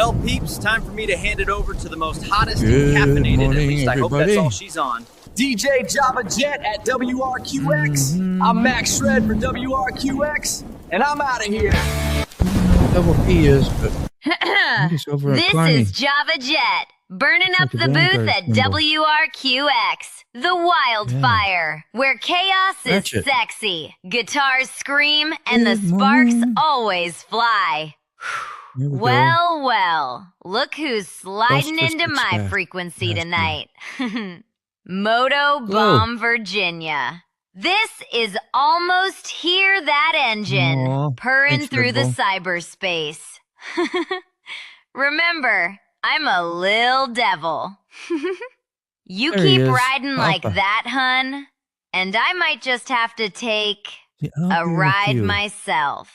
Well, peeps, time for me to hand it over to the most hottest and caffeinated, morning, at least I hope that's everybody. all she's on. DJ Java Jet at WRQX. I'm Max Shred for WRQX, and I'm out of here. Double P is, but he's over at This Carney. is Java Jet, burning up like a the booth Vanguard at symbol. WRQX, the wildfire, where chaos is Ratchet. sexy, guitars scream, and the Good sparks morning. always fly. Here we go. Well, look who's sliding Twisted into my Staff. frequency Nasty. tonight. MotoBaum Virginia. This is almost here, that engine, Aw, purring thanks, through the Red Bull. cyberspace. Remember, I'm a lil devil. You There he keep is, riding like Papa. that, hun, and I might just have to take Yeah, I'll a be with ride you. myself.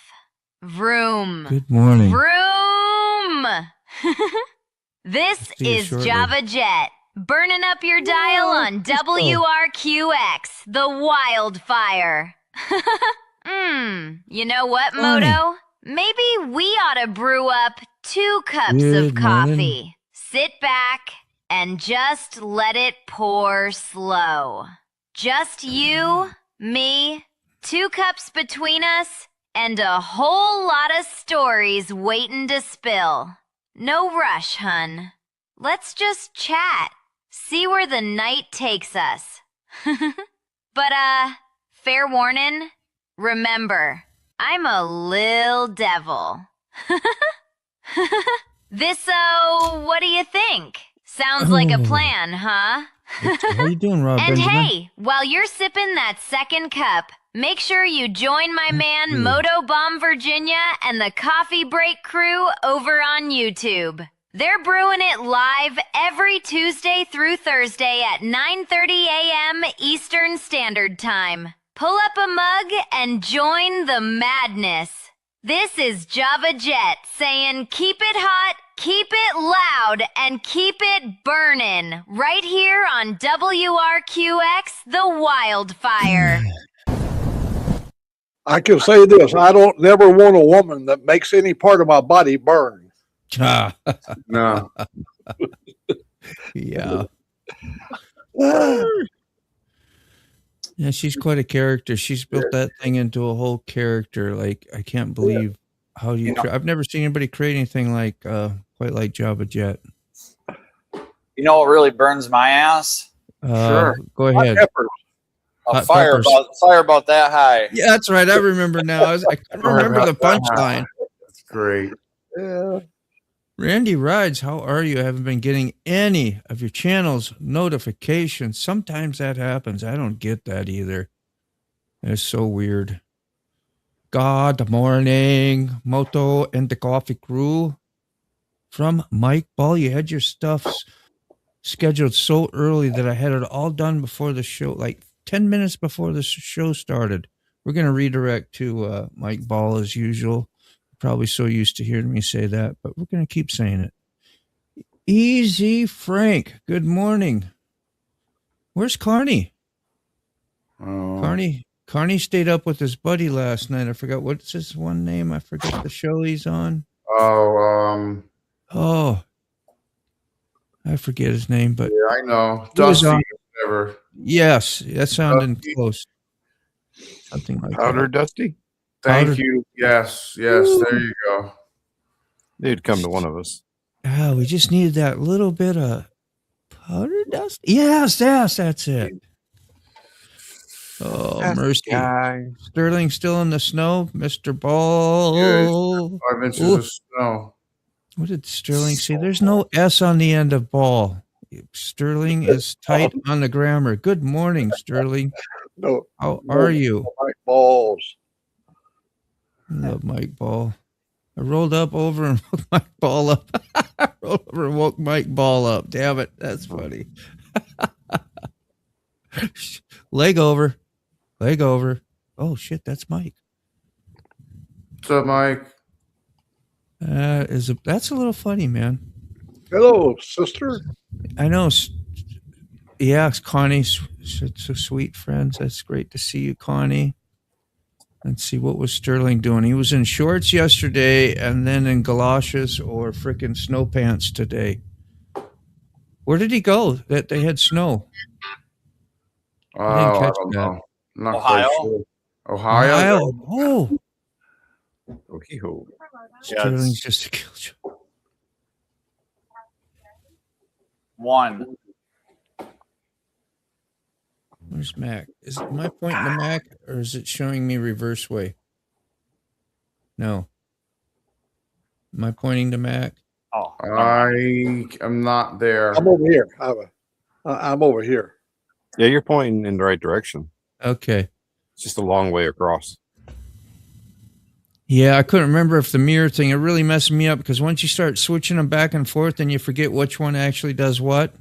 Vroom. Good morning. Vroom! This See you is shortly. Java Jet, burning up your dial on WRQX, the wildfire. You know what, Morning. Moto? Maybe we ought to brew up 2 cups Good of coffee. morning. Sit back and just let it pour slow. Just you, me, 2 cups between us, and a whole lot of stories waiting to spill. No rush, hun. Let's just chat. See where the night takes us. But, fair warning, remember, I'm a lil devil. What do you think? Sounds like a plan, huh? How you doing, Rob And Benjamin? hey, while you're sipping that second cup, make sure you join my man MotoBaum Virginia and the Cawffee Break crew over on YouTube. They're brewing it live every Tuesday through Thursday at 9:30 a.m. Eastern Standard Time. Pull up a mug and join the madness. This is Java Jet saying keep it hot, keep it loud, and keep it burning right here on WRQX, the wildfire. I can say this: I don't never want a woman that makes any part of my body burn. Ah, No. yeah. Yeah, she's quite a character. She's built that thing into a whole character. Like, I can't believe how you. I've never seen anybody create anything like quite like Java Jet. You know what really burns my ass? Sure. Go Hot ahead. peppers. A Hot fire peppers. about that high. Yeah, that's right. I remember now. I couldn't remember the punchline. That's great. Yeah. Randy Rides, how are you? I haven't been getting any of your channel's notifications. Sometimes that happens. I don't get that either. It's so weird. God morning, Moto and the coffee crew. From Mike Ball, you had your stuff scheduled so early that I had it all done before the show, like 10 minutes before the show started. We're going to redirect to Mike Ball as usual. Probably so used to hearing me say that, but we're going to keep saying it. Easy Frank, good morning. Where's Carney? Oh, Carney stayed up with his buddy last night. I forgot what's his one name. I forget the show he's on. Oh, I forget his name, but yeah, I know. He was Dusty, on- whatever. yes, that sounded Dusty. close. Something like Powder that. Dusty? Thank Powder- you. Yes, there you go. They'd come to one of us. Ah, we just needed that little bit of powder dust. Yes, that's it. Oh, That's the mercy. guy. Sterling still in the snow, Mr. Ball. 5 inches Ooh. of snow. What did Sterling say? There's no S on the end of ball. Sterling is tight on the grammar. Good morning, Sterling. No. How are you? My balls. I love Mike Ball. I rolled up over and woke Mike Ball up. I rolled over and woke Mike Ball up. Damn it. That's funny. Leg over. Oh, shit. That's Mike. What's up, Mike? That's a little funny, man. Hello, sister. I know. Yeah, it's Connie. So sweet friends. That's great to see you, Connie. Let's see, what was Sterling doing? He was in shorts yesterday and then in galoshes or frickin' snow pants today. Where did he go? That they had snow. I didn't catch don't that. know. I'm not Ohio? quite sure. Ohio? Oh, Okey-ho. Sterling's just a killjoy. 1. Where's Mac? Am I pointing to Mac or is it showing me reverse way? No. Am I pointing to Mac? Oh, I am not there. I'm over here. I'm over here. Yeah, you're pointing in the right direction. Okay. It's just a long way across. Yeah, I couldn't remember if the mirror thing, it really messed me up because once you start switching them back and forth, then you forget which one actually does what.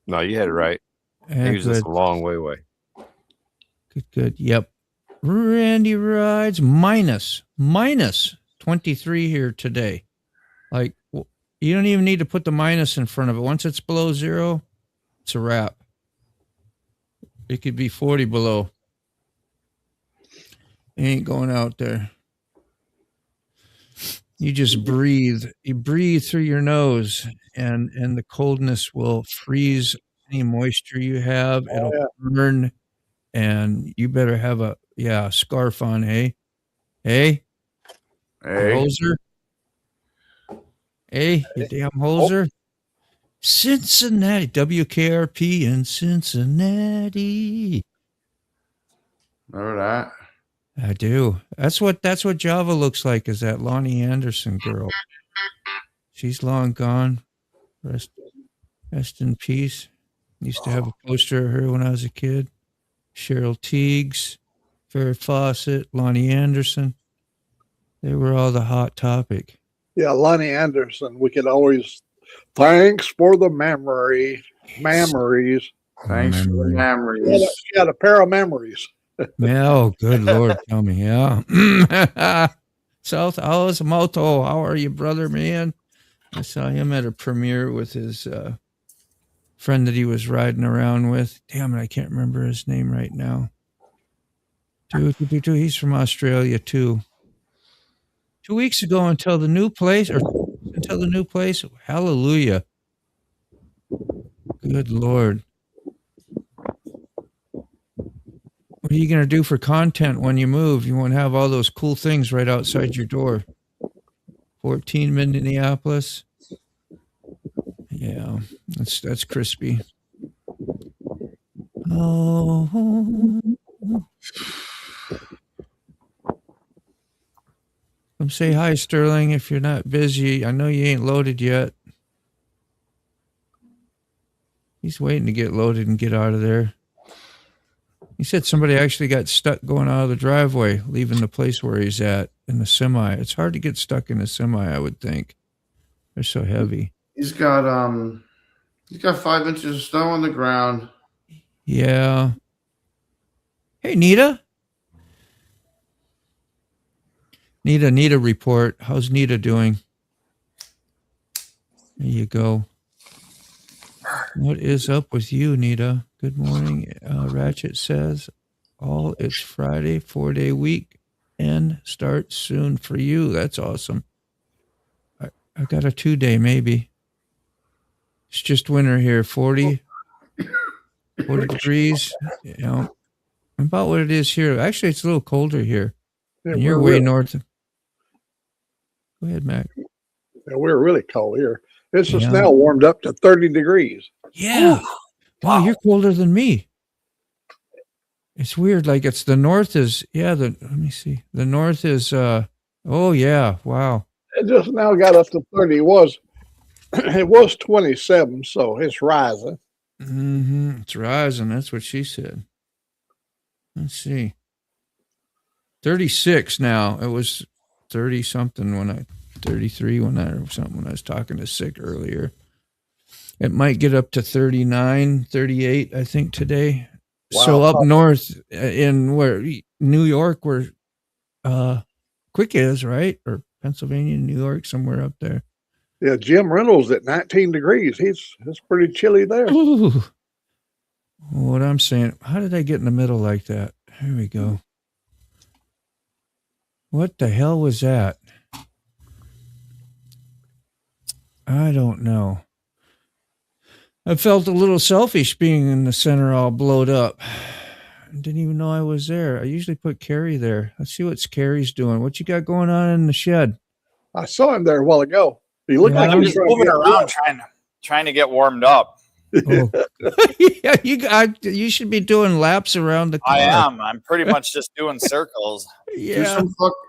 No, you had it right. Yeah, He was just a long way away. Good. Yep. Randy rides minus 23 here today. Like, you don't even need to put the minus in front of it. Once it's below 0, it's a wrap. It could be 40 below. You ain't going out there. You just breathe. You breathe through your nose, and the coldness will freeze any moisture you have. It'll burn, and you better have a scarf on, Hey, hoser. Hey, you damn hoser. Cincinnati, WKRP in Cincinnati. Remember that? I do. That's what Java looks like, is that Lonnie Anderson girl. She's long gone. Rest in peace. Used to have a poster of her when I was a kid. Cheryl Teagues, Farrah Fawcett, Lonnie Anderson. They were all the hot topic. Yeah, Lonnie Anderson. We could always thanks for the memories. Thanks for the memories. She had a pair of memories. Oh, good Lord, tell me, yeah. South Alice Moto, how are you, brother, man? I saw him at a premiere with his friend that he was riding around with. Damn it, I can't remember his name right now. He's from Australia, too. 2 weeks ago until the new place, hallelujah. Good Lord. What are you going to do for content when you move? You want to have all those cool things right outside your door. 14 Minneapolis. Yeah, that's crispy. Oh. Come say hi, Sterling, if you're not busy. I know you ain't loaded yet. He's waiting to get loaded and get out of there. He said somebody actually got stuck going out of the driveway, leaving the place where he's at in the semi. It's hard to get stuck in a semi, I would think. They're so heavy. He's got 5 inches of snow on the ground. Yeah. Hey, Nita. Nita report. How's Nita doing? There you go. What is up with you, Nita? Good morning. Ratchet says, it's Friday, 4-day week, and starts soon for you. That's awesome. I got a 2-day maybe. It's just winter here, 40 degrees. You know, about what it is here. Actually, it's a little colder here. Yeah, and you're way north. Go ahead, Mac. Yeah, we're really cold here. It's just now warmed up to 30 degrees. Yeah. Wow, you're colder than me. It's weird. Like it's the north is, let me see. The north is, oh yeah. Wow. It just now got up to 30. It was 27, so it's rising. Mm-hmm. It's rising. That's what she said. Let's see. 36 now. It was 30 something 33 when I was talking to Sick earlier. It might get up to 39, 38, I think today. Wow. So up north in New York, where Quick is, right? Or Pennsylvania, New York, somewhere up there. Yeah, Jim Reynolds at 19 degrees. It's pretty chilly there. Ooh. What I'm saying, how did I get in the middle like that? Here we go. What the hell was that? I don't know. I felt a little selfish being in the center all blowed up. Didn't even know I was there. I usually put Carrie there. Let's see what Carrie's doing. What you got going on in the shed? I saw him there a while ago. He looked like I'm he was just trying to moving get around warm. trying to get warmed up. Oh. Yeah, you should be doing laps around the car. I am. I'm pretty much just doing circles. Yeah.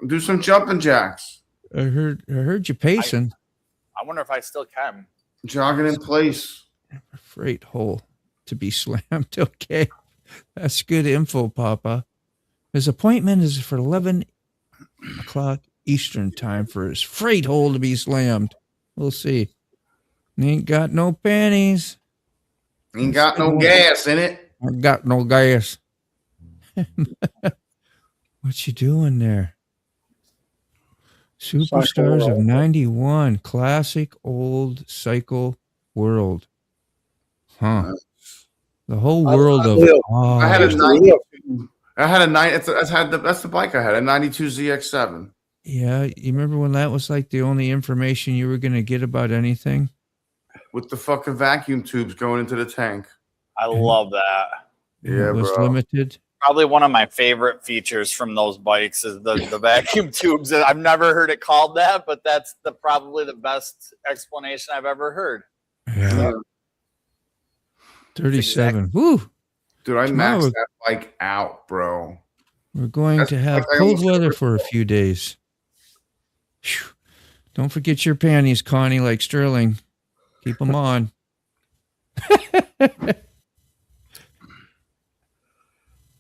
Do some jumping jacks. I heard you pacing. I wonder if I still can. Jogging in place. Freight hole to be slammed. Okay. That's good info, Papa. His appointment is for 11 o'clock Eastern time for his freight hole to be slammed. We'll see. Ain't got no panties. Ain't got no gas in it. I got no gas. What you doing there? Superstars of 91. Classic old cycle world. Huh. The whole world of I had a 92. That's the bike I had, a 92 ZX7. Yeah, you remember when that was like the only information you were going to get about anything? With the fucking vacuum tubes going into the tank. I love that. Yeah, it was bro. limited. Probably one of my favorite features from those bikes is the vacuum tubes. I've never heard it called that, but that's probably the best explanation I've ever heard. Yeah. 37. Woo! Dude, I Tomorrow maxed that bike out, bro. We're going to have cold weather for a few days. Whew. Don't forget your panties, Connie, like Sterling. Keep them on.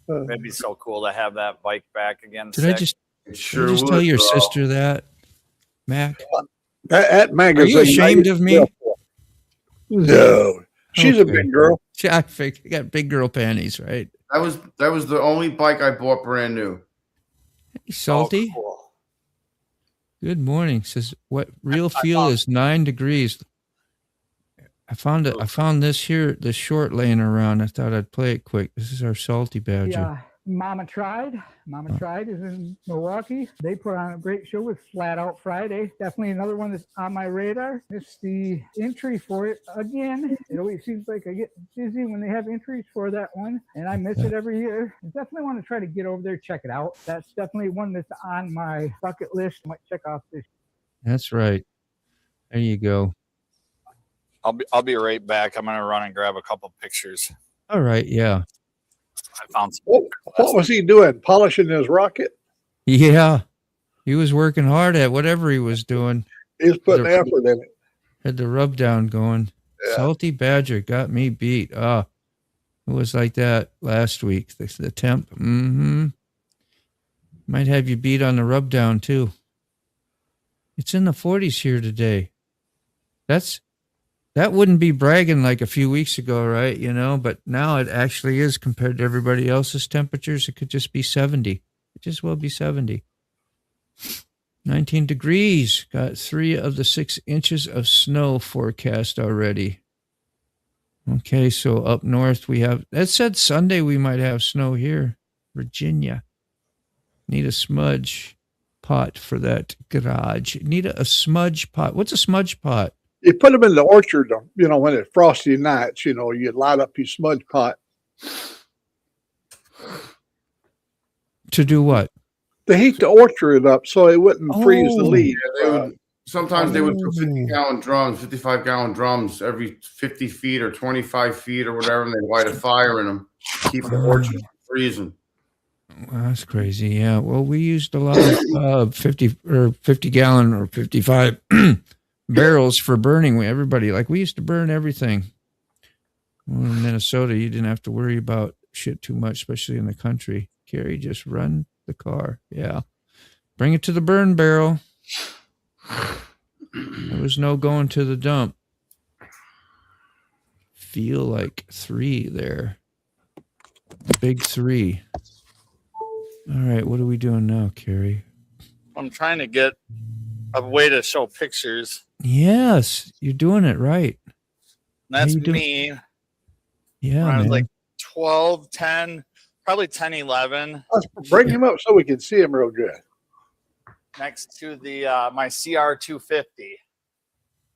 It'd be so cool to have that bike back again. Did I just tell your sister that, Mac? That magazine. Are you ashamed of me? No. She's a big girl. I got big girl panties, right? That was the only bike I bought brand new. Hey, Salty. Oh, cool. Good morning. Says what real feel is 9 degrees. I found this here, this short laying around. I thought I'd play it quick. This is our Salty Badger. Yeah, Mama Tried is in Milwaukee. They put on a great show with Flat Out Friday. Definitely another one that's on my radar. It's the entry for it again. It always seems like I get busy when they have entries for that one, and I miss it every year. I definitely want to try to get over there, check it out. That's definitely one that's on my bucket list. I might check off this. That's right. There you go. I'll be right back. I'm gonna run and grab a couple pictures. All right, yeah. I found some. What was he doing? Polishing his rocket? Yeah. He was working hard at whatever he was doing. He was putting effort in it. Had the rub down going. Yeah. Salty Badger got me beat. It was like that last week. The temp. Might have you beat on the rub down too. It's in the 40s here today. That wouldn't be bragging like a few weeks ago, right? You know, but now it actually is compared to everybody else's temperatures. It could just be 70. It just will be 70. 19 degrees. Got 3 of the 6 inches of snow forecast already. Okay, so up north we have, that said Sunday we might have snow here. Virginia. Need a smudge pot for that garage. Need a smudge pot. What's a smudge pot? You put them in the orchard, you know, when it's frosty nights, you know, you light up your smudge pot. To do what? To heat the orchard up so it wouldn't freeze the leaves. Yeah, sometimes they would put 50-gallon drums, 55-gallon drums every 50 feet or 25 feet or whatever, and they light a fire in them, keep the orchard from freezing. Well, that's crazy. Yeah. Well, we used a lot of 50 gallon or 55 barrels for burning. We used to burn everything. Well, in Minnesota, you didn't have to worry about shit too much, especially in the country. Carrie, just run the car. Yeah. Bring it to the burn barrel. There was no going to the dump. Feel like 3 there. Big 3. All right. What are we doing now, Carrie? I'm trying to get a way to show pictures. Yes, you're doing it right. That's me. Yeah, when I was man. like 12, 10, probably 1011 Let's bring him up so we can see him real good. next to the my CR250.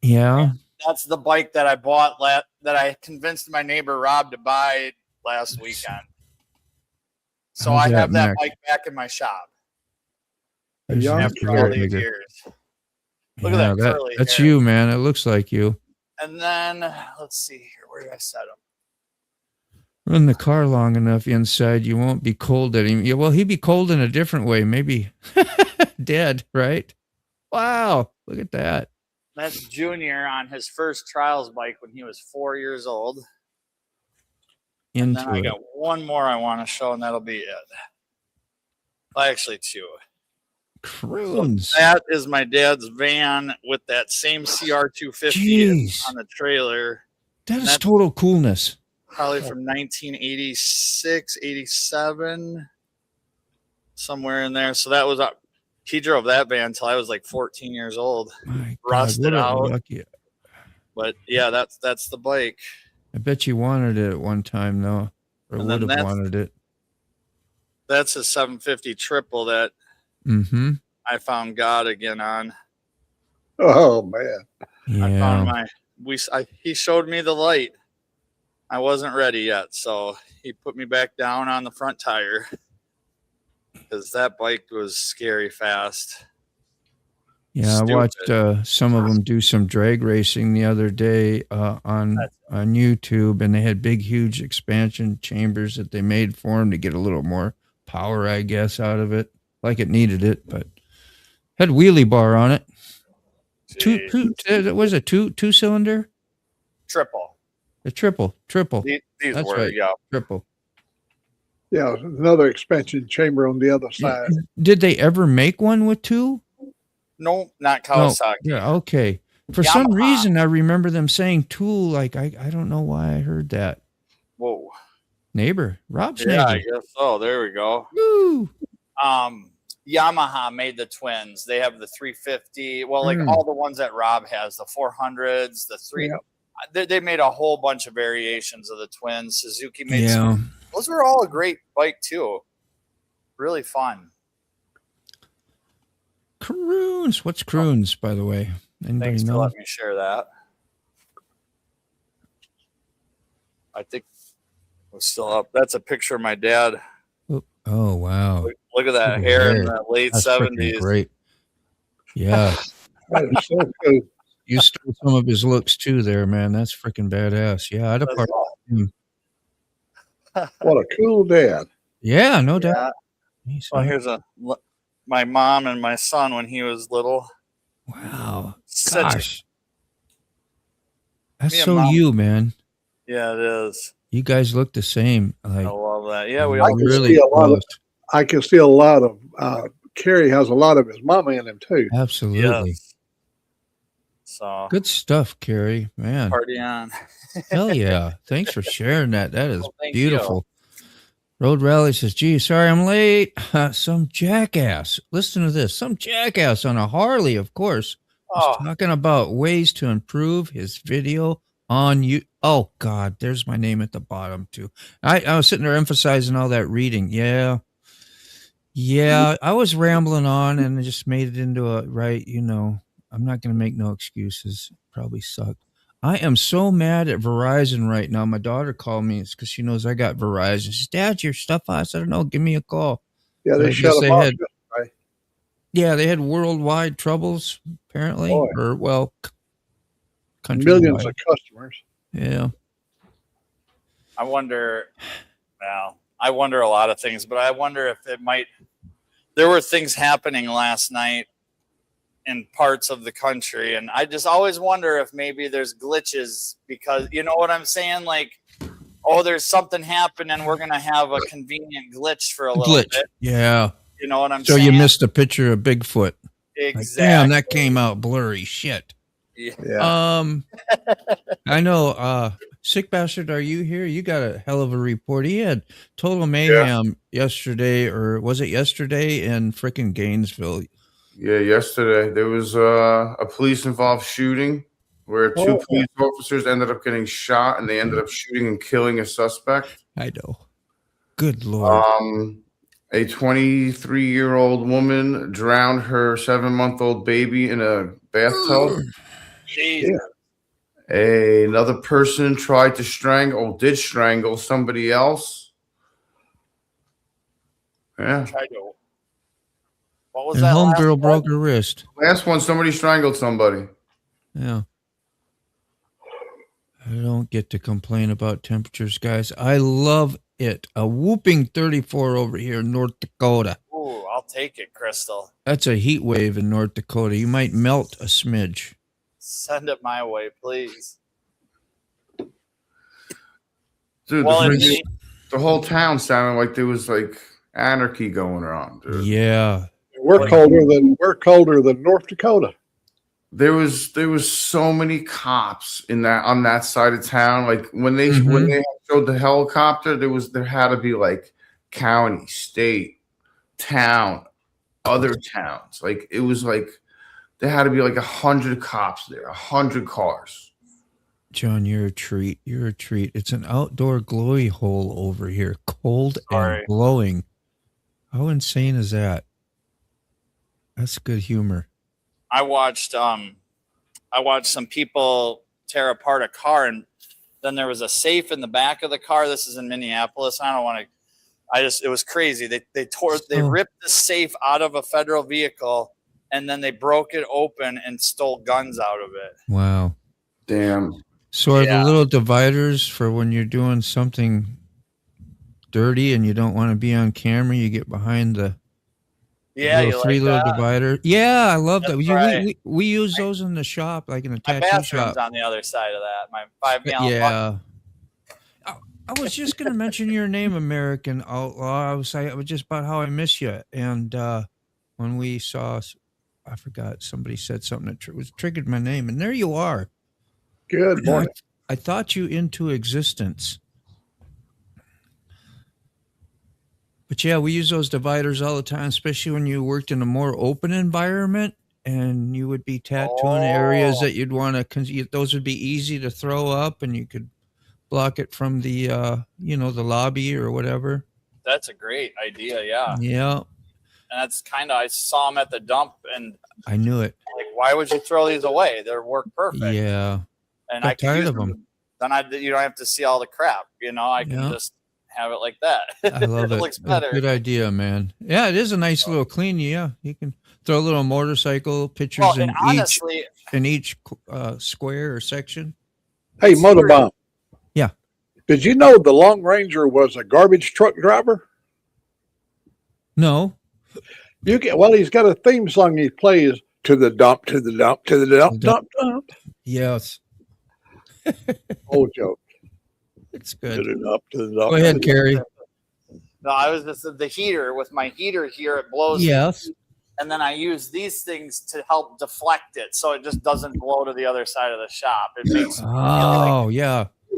Yeah. That's the bike that I bought that I convinced my neighbor Rob to buy last weekend. So How's I have that Mac? bike back in my shop There's after another all these bigger. years. Look at that curly That's hair. you, man. It looks like you. And then let's see here. Where did I set him? Run the car long enough inside, you won't be cold at him. Yeah, well, he'd be cold in a different way. Maybe dead, right? Wow. Look at that. That's Junior on his first trials bike when he was 4 years old. And then I got one more I want to show, and that'll be it. Well, actually, two. Croons. So that is my dad's van with that same CR250 on the trailer. That is total coolness. Probably from 1986, 87, somewhere in there. So that was he drove that van until I was like 14 years old. Rusted out. But yeah, that's the bike. I bet you wanted it at one time, though, or would have wanted it. That's a 750 triple that I found God again on. Oh man! Yeah. I found he showed me the light. I wasn't ready yet, so he put me back down on the front tire because that bike was scary fast. Yeah, I watched some of them do some drag racing the other day on YouTube, and they had big, huge expansion chambers that they made for them to get a little more power, I guess, out of it, like it needed it, but had wheelie bar on it. Was it two cylinder? Triple. A triple. These That's were, right. yeah. Triple. Yeah, another expansion chamber on the other side. Did they ever make one with two? No, not Kawasaki. No. Yeah, okay. For some reason, I remember them saying tool. Like I don't know why I heard that. Whoa. Neighbor, Rob's Yeah, neighbor. I guess so. There we go. Woo. Yamaha made the twins. They have the 350. Well, like all the ones that Rob has, the 400s, the three. Yeah. They made a whole bunch of variations of the twins. Suzuki made some. Those were all a great bike too. Really fun. Croons. What's Croons, by the way? Anybody Thanks know? for letting me share that. I think we're still up. That's a picture of my dad. Oh wow! Look at that hair in the late 70s. Great. Yeah. That is so cool. You stole some of his looks too, there, man. That's freaking badass. Yeah, I'd have part him. What a cool dad. Yeah, no doubt. Well, here's my mom and my son when he was little. Wow. Such Gosh. That's so you, man. Yeah, it is. You guys look the same. Like, I love that. Yeah, we I all can really see I can see a lot of Kerry has a lot of his mama in him too. absolutely. Yes. So Good stuff, Carrie. Man. party on. Hell yeah. Thanks for sharing that. That is Well, thank beautiful. Road Rally says, gee, sorry I'm late. Some jackass. Listen to this. Some jackass on a Harley, of course, was talking about ways to improve his video on you. Oh, God, there's my name at the bottom, too. I was sitting there emphasizing all that reading. Yeah. Yeah, I was rambling on and I just made it into a right, I'm not going to make no excuses. Probably sucked. I am so mad at Verizon right now. My daughter called me. It's because she knows I got Verizon. She says, Dad, your stuff. I said, no, give me a call. Yeah, they shut them off. Right? Yeah, they had worldwide troubles, apparently. Boy. Or, well, Millions of customers. Yeah. I wonder a lot of things, but I wonder if there were things happening last night in parts of the country, and I just always wonder if maybe there's glitches because you know what I'm saying, like, there's something happening, we're gonna have a convenient glitch for a little bit. Yeah, you know what I'm so saying. You missed a picture of Bigfoot. Exactly. Like, damn, that came out blurry. Shit. Yeah. I know. Sick Bastard, are you here? You got a hell of a report. He had total mayhem yesterday, or was it yesterday in frickin' Gainesville? Yeah, yesterday there was a police-involved shooting where two police officers ended up getting shot, and they ended up shooting and killing a suspect. I know. Good Lord. A 23-year-old woman drowned her 7-month-old baby in a bathtub. Jesus. Another person tried to did strangle somebody else. Yeah. What was And that last homegirl one? broke her wrist. Last one, somebody strangled somebody. Yeah. I don't get to complain about temperatures, guys. I love it. A whooping 34 over here in North Dakota. Ooh, I'll take it, Crystal. That's a heat wave in North Dakota. You might melt a smidge. Send it my way, please. Dude, Well, the whole town sounded like there was like anarchy going on, dude. Yeah. We're colder than North Dakota. There was so many cops on that side of town. Like when they showed the helicopter, there had to be like county, state, town, other towns. Like it was like there had to be like 100 cops there, 100 cars. John, you're a treat. You're a treat. It's an outdoor glory hole over here, cold and glowing. How insane is that? That's good humor. I watched some people tear apart a car, and then there was a safe in the back of the car. This is in Minneapolis. I don't want to. It was crazy. They ripped the safe out of a federal vehicle, and then they broke it open and stole guns out of it. Wow. Damn. So are the little dividers for when you're doing something dirty and you don't want to be on camera, you get behind the little divider. Yeah, I love that. We use those in the shop, like in a tattoo bathroom's shop. on the other side of that. My 5-gallon bucket. I was just going to mention your name, American Outlaw. I was just about how I miss you. And when we saw, I forgot, somebody said something that triggered my name. And there you are. Good morning. I thought you into existence. But yeah, we use those dividers all the time, especially when you worked in a more open environment and you would be tattooing areas that you'd want to, those would be easy to throw up and you could block it from the, the lobby or whatever. That's a great idea. Yeah. Yeah. And that's I saw them at the dump and I knew it. Like, why would you throw these away? They work perfect. Yeah. And I tired of them. Then you don't have to see all the crap. I can just have it like that. I love it. Looks better. Good idea, man. Yeah, it is a nice little clean. Yeah, you can throw a little motorcycle pictures in each square or section. Hey, MotoBaum. Yeah. Did you know the Long Ranger was a garbage truck driver? No. He's got a theme song he plays, to the dump, to the dump, to the dump, dump, dump. Yes. Old joke. It's good. To the dump, to the dump. Go ahead, Carrie. No, I was just the heater with my heater here. It blows. Yes. And then I use these things to help deflect it, so it just doesn't blow to the other side of the shop. It makes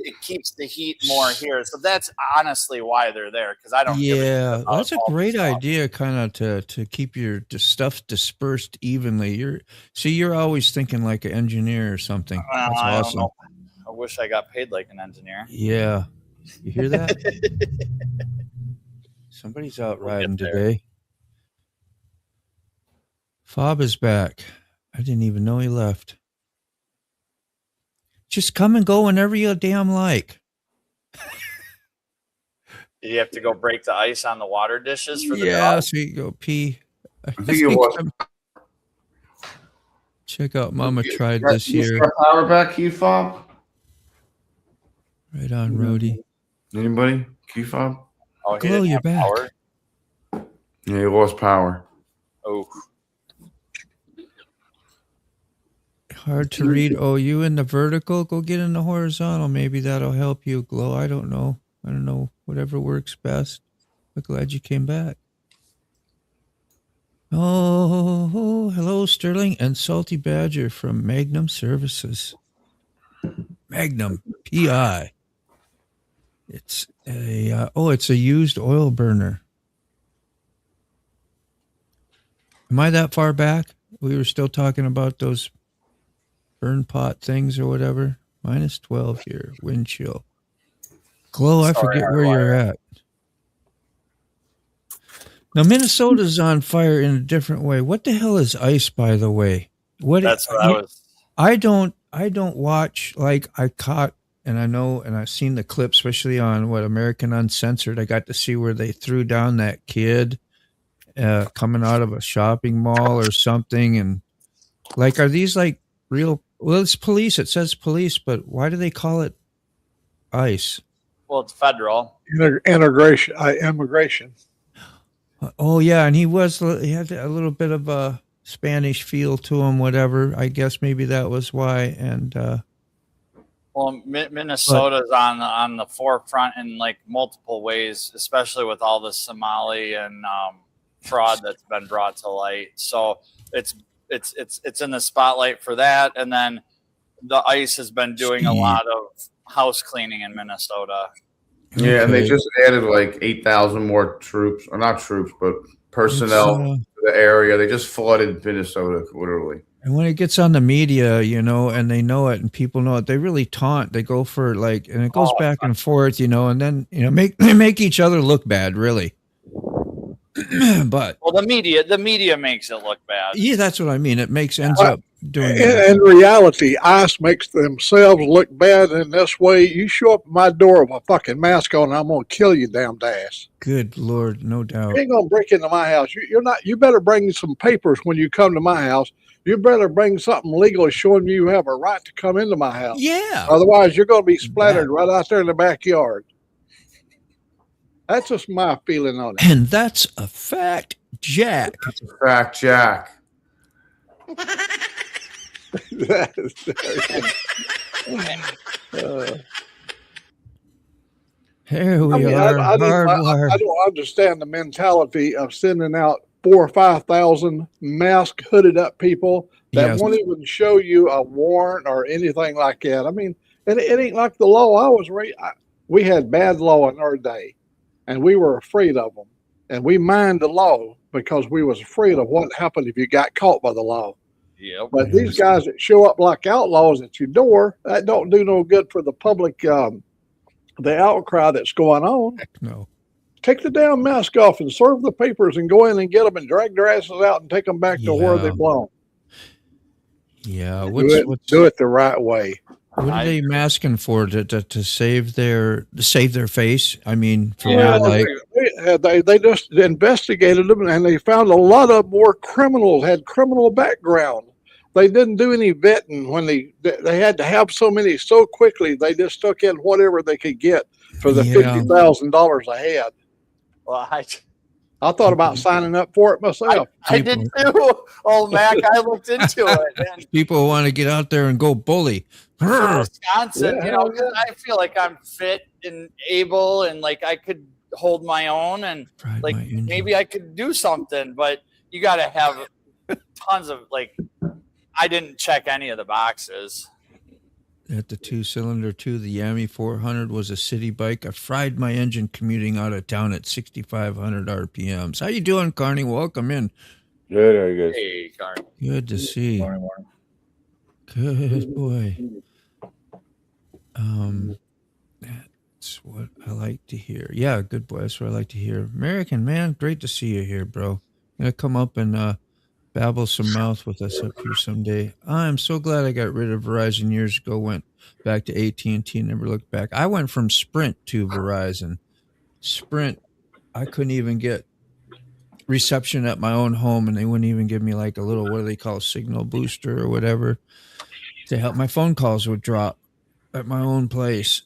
it keeps the heat more here. So that's honestly why they're there, because I don't. Yeah, that's a great idea, kind of to keep your stuff dispersed evenly. You're always thinking like an engineer or something. That's awesome. Don't know. I wish I got paid like an engineer. Yeah, you hear that? Somebody's out riding today. Fob is back. I didn't even know he left. Just come and go whenever you damn like. Did you have to go break the ice on the water dishes for the dog? So you go pee. I think it was. Check out Mama tried this year. Power back, key fob. Right on, Rody. Anybody? Key fob? Oh, Glow, you're back. Power? Yeah, he lost power. Oh. Hard to read. Oh, you in the vertical? Go get in the horizontal. Maybe that'll help you, Glow. I don't know. Whatever works best. But glad you came back. Oh, hello, Sterling and Salty Badger from Magnum Services. Magnum PI. It's a used oil burner. Am I that far back? We were still talking about those burn pot things or whatever. -12 here, wind chill. Glow, I forget where you're at. Now Minnesota's on fire in a different way. What the hell is ice, by the way? That's what I was. I don't watch, like, I caught, and I know, and I've seen the clip, especially on American Uncensored. I got to see where they threw down that kid coming out of a shopping mall or something. And like, are these like real? Well, it's police. It says police, but why do they call it ICE? Well, it's federal. Immigration. Oh yeah, and he had a little bit of a Spanish feel to him, whatever. I guess maybe that was why. And well, Minnesota's on the forefront in like multiple ways, especially with all the Somali and fraud that's been brought to light. So it's in the spotlight for that, and then the ICE has been doing a lot of house cleaning in Minnesota. Yeah, and they just added like 8,000 more troops, or not troops, but personnel to the area. They just flooded Minnesota, literally. And when it gets on the media, and they know it and people know it, they really taunt. They go for like, and it goes back and forth, and then, make each other look bad, really. But well, the media makes it look bad. Yeah, that's what I mean. It ends up doing in reality, ICE makes themselves look bad in this way. You show up at my door with a fucking mask on, I'm gonna kill you, damned ass. Good Lord, no doubt. You ain't gonna break into my house. You better bring some papers when you come to my house. You better bring something legal showing you have a right to come into my house. Yeah. Otherwise, you're gonna be splattered right out there in the backyard. That's just my feeling on it. And that's a fact, Jack. That's a fact, Jack. Here we are. I don't understand the mentality of sending out 4,000 or 5,000 masked, hooded up people that won't even show you a warrant or anything like that. I mean, it ain't like the law I was raised. We had bad law in our day, and we were afraid of them, and we mind the law because we was afraid of what happened if you got caught by the law. Yep. But these guys that show up like outlaws at your door, that don't do no good for the public, the outcry that's going on. Heck no. Take the damn mask off and serve the papers and go in and get them and drag their asses out and take them back to where they belong. Yeah. Do it the right way. What are they masking for? To save their face? I mean, they just investigated them, and they found a lot of more criminals had criminal background. They didn't do any vetting when they had to have so many so quickly. They just took in whatever they could get for the $50,000 a head. Well, I thought about signing up for it myself. I did too. Oh, Mac, I looked into it. And people want to get out there and go bully. Wisconsin, I feel like I'm fit and able, and like I could hold my own, and like maybe I could do something. But you got to have tons of I didn't check any of the boxes. At the 2-cylinder the Yami 400 was a city bike. I fried my engine commuting out of town at 6,500 RPMs. How you doing, Carney? Welcome in. Good, how are you guys? Hey, Carney. Good to see. Morning. Good boy. That's what I like to hear. Yeah, good boy. That's what I like to hear. American, man, great to see you here, bro. Gonna come up and babble some mouth with us up here someday. I'm so glad I got rid of Verizon years ago, went back to AT&T, never looked back. I went from Sprint to Verizon. Sprint, I couldn't even get reception at my own home, and they wouldn't even give me like a little, what do they call, signal booster or whatever, to help. My phone calls would drop at my own place.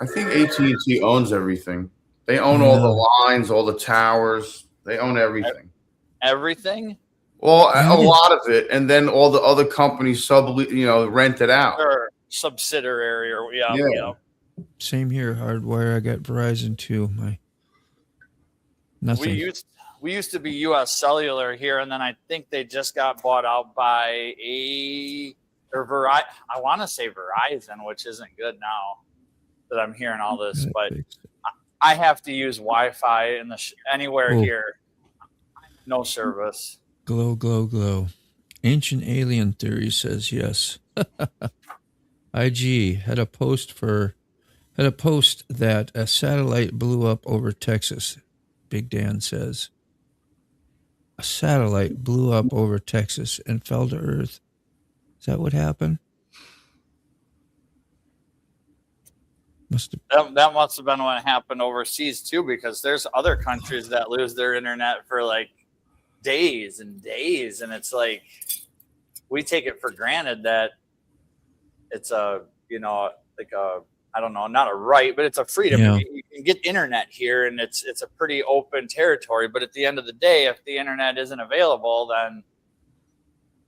I think AT&T owns everything. They own all the lines, all the towers. They own everything. Everything? Well, a lot of it, and then all the other companies rent it out. Or subsidiary, or yeah. Same here, Hardwire. I got Verizon too. Nothing. We used to be U.S. Cellular here, and then I think they just got bought out by Verizon. I want to say Verizon, which isn't good now that I'm hearing all this, but I have to use Wi-Fi anywhere here. No service. Glow, glow, glow. Ancient Alien Theory says yes. IG had a post that a satellite blew up over Texas. Big Dan says. a satellite blew up over Texas and fell to Earth. Is that what happened? That must have been what happened overseas too, because there's other countries that lose their internet for like days and days, and it's like we take it for granted that it's a, you know, like a, I don't know, not a right, but it's a freedom. Yeah. You can get internet here, and it's a pretty open territory. But at the end of the day, if the internet isn't available, then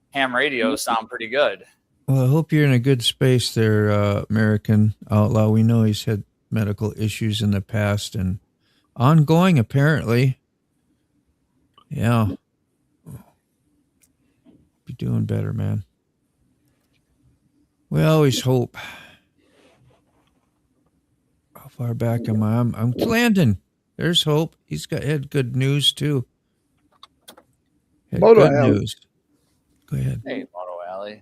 ham radios sound pretty good. Well, I hope you're in a good space there, American Outlaw. We know he's had medical issues in the past and ongoing, apparently. Yeah. Be doing better, man. We always hope. How far back am I? I'm Landon. There's hope. Had good news too. Good news. Go ahead. Hey, Moto Alley.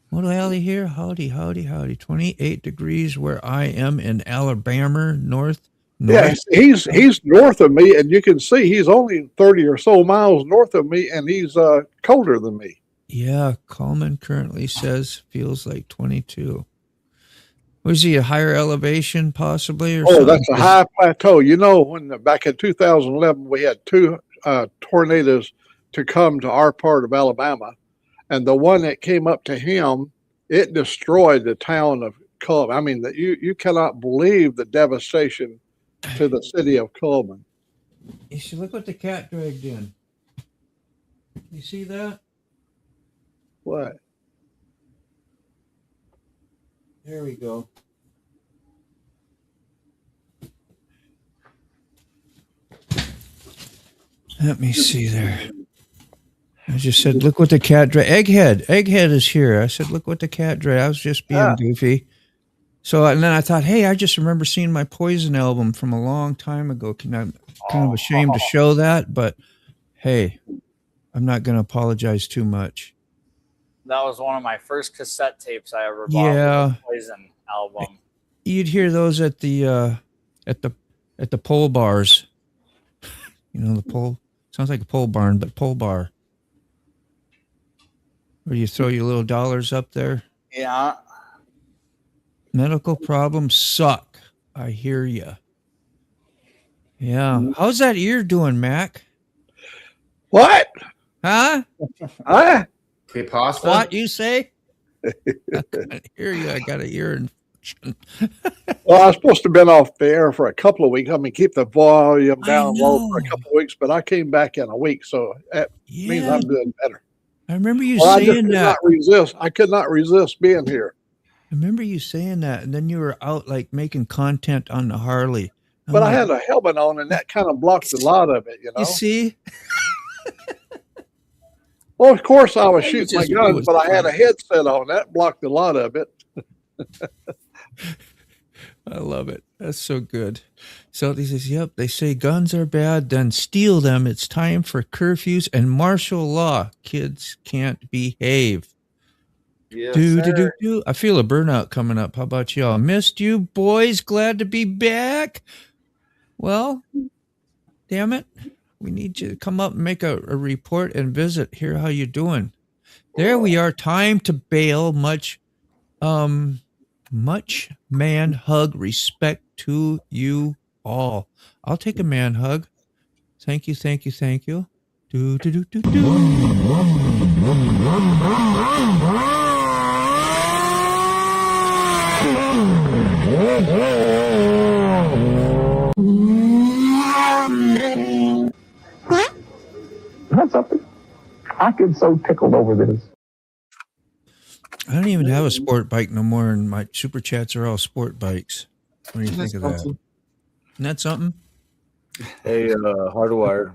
Moto Alley here. Howdy, howdy, howdy. 28 degrees where I am in Alabama, north. Yeah, he's north of me, and you can see he's only 30 or so miles north of me, and he's colder than me. Yeah, Coleman currently says feels like 22. Was he a higher elevation possibly? Or Oh, something? that's a high plateau. You know, when back in 2011, we had two tornadoes to come to our part of Alabama, and the one that came up to him, it destroyed the town of Coleman. I mean, you cannot believe the devastation to the city of Coleman. You should look what the cat dragged in. You see that? What? There we go. Let me see there. I just said, look what the cat dragged. Egghead is here. I said, look what the cat dragged. I was just being goofy. So, and then I thought, hey, I just remember seeing my Poison album from a long time ago. I'm kind of ashamed to show that, but hey, I'm not going to apologize too much. That was one of my first cassette tapes I ever bought. Yeah, the Poison album. You'd hear those at the pole bars. You know, the pole sounds like a pole barn, but pole bar. Where you throw your little dollars up there. Yeah. Medical problems suck. I hear you. Yeah. How's that ear doing, Mac? What? Huh? Huh? Okay, pasta. What you say? I couldn't hear you. I got an ear infection. Well, I was supposed to have been off the air for a couple of weeks. I mean, keep the volume down low for a couple of weeks, but I came back in a week, so that means I'm doing better. I remember you saying that. I could not resist being here. I remember you saying that, and then you were out like making content on the Harley. But I had a helmet on, and that kind of blocked a lot of it, you know. You see? Well, of course, I was shooting my gun, but I had a headset on. That blocked a lot of it. I love it. That's so good. So he says, yep, they say guns are bad, then steal them. It's time for curfews and martial law. Kids can't behave. Yes, do. I feel a burnout coming up. How about y'all? Missed you, boys. Glad to be back. Well, damn it. We need you to come up and make a report and visit. Hear how you doing. There we are. Time to bail. Much man hug. Respect to you all. I'll take a man hug. Thank you. Do. That's something. I get so tickled over this. I don't even have a sport bike no more, and my super chats are all sport bikes. What do you think of that? Isn't that something? Hey, Hardwire,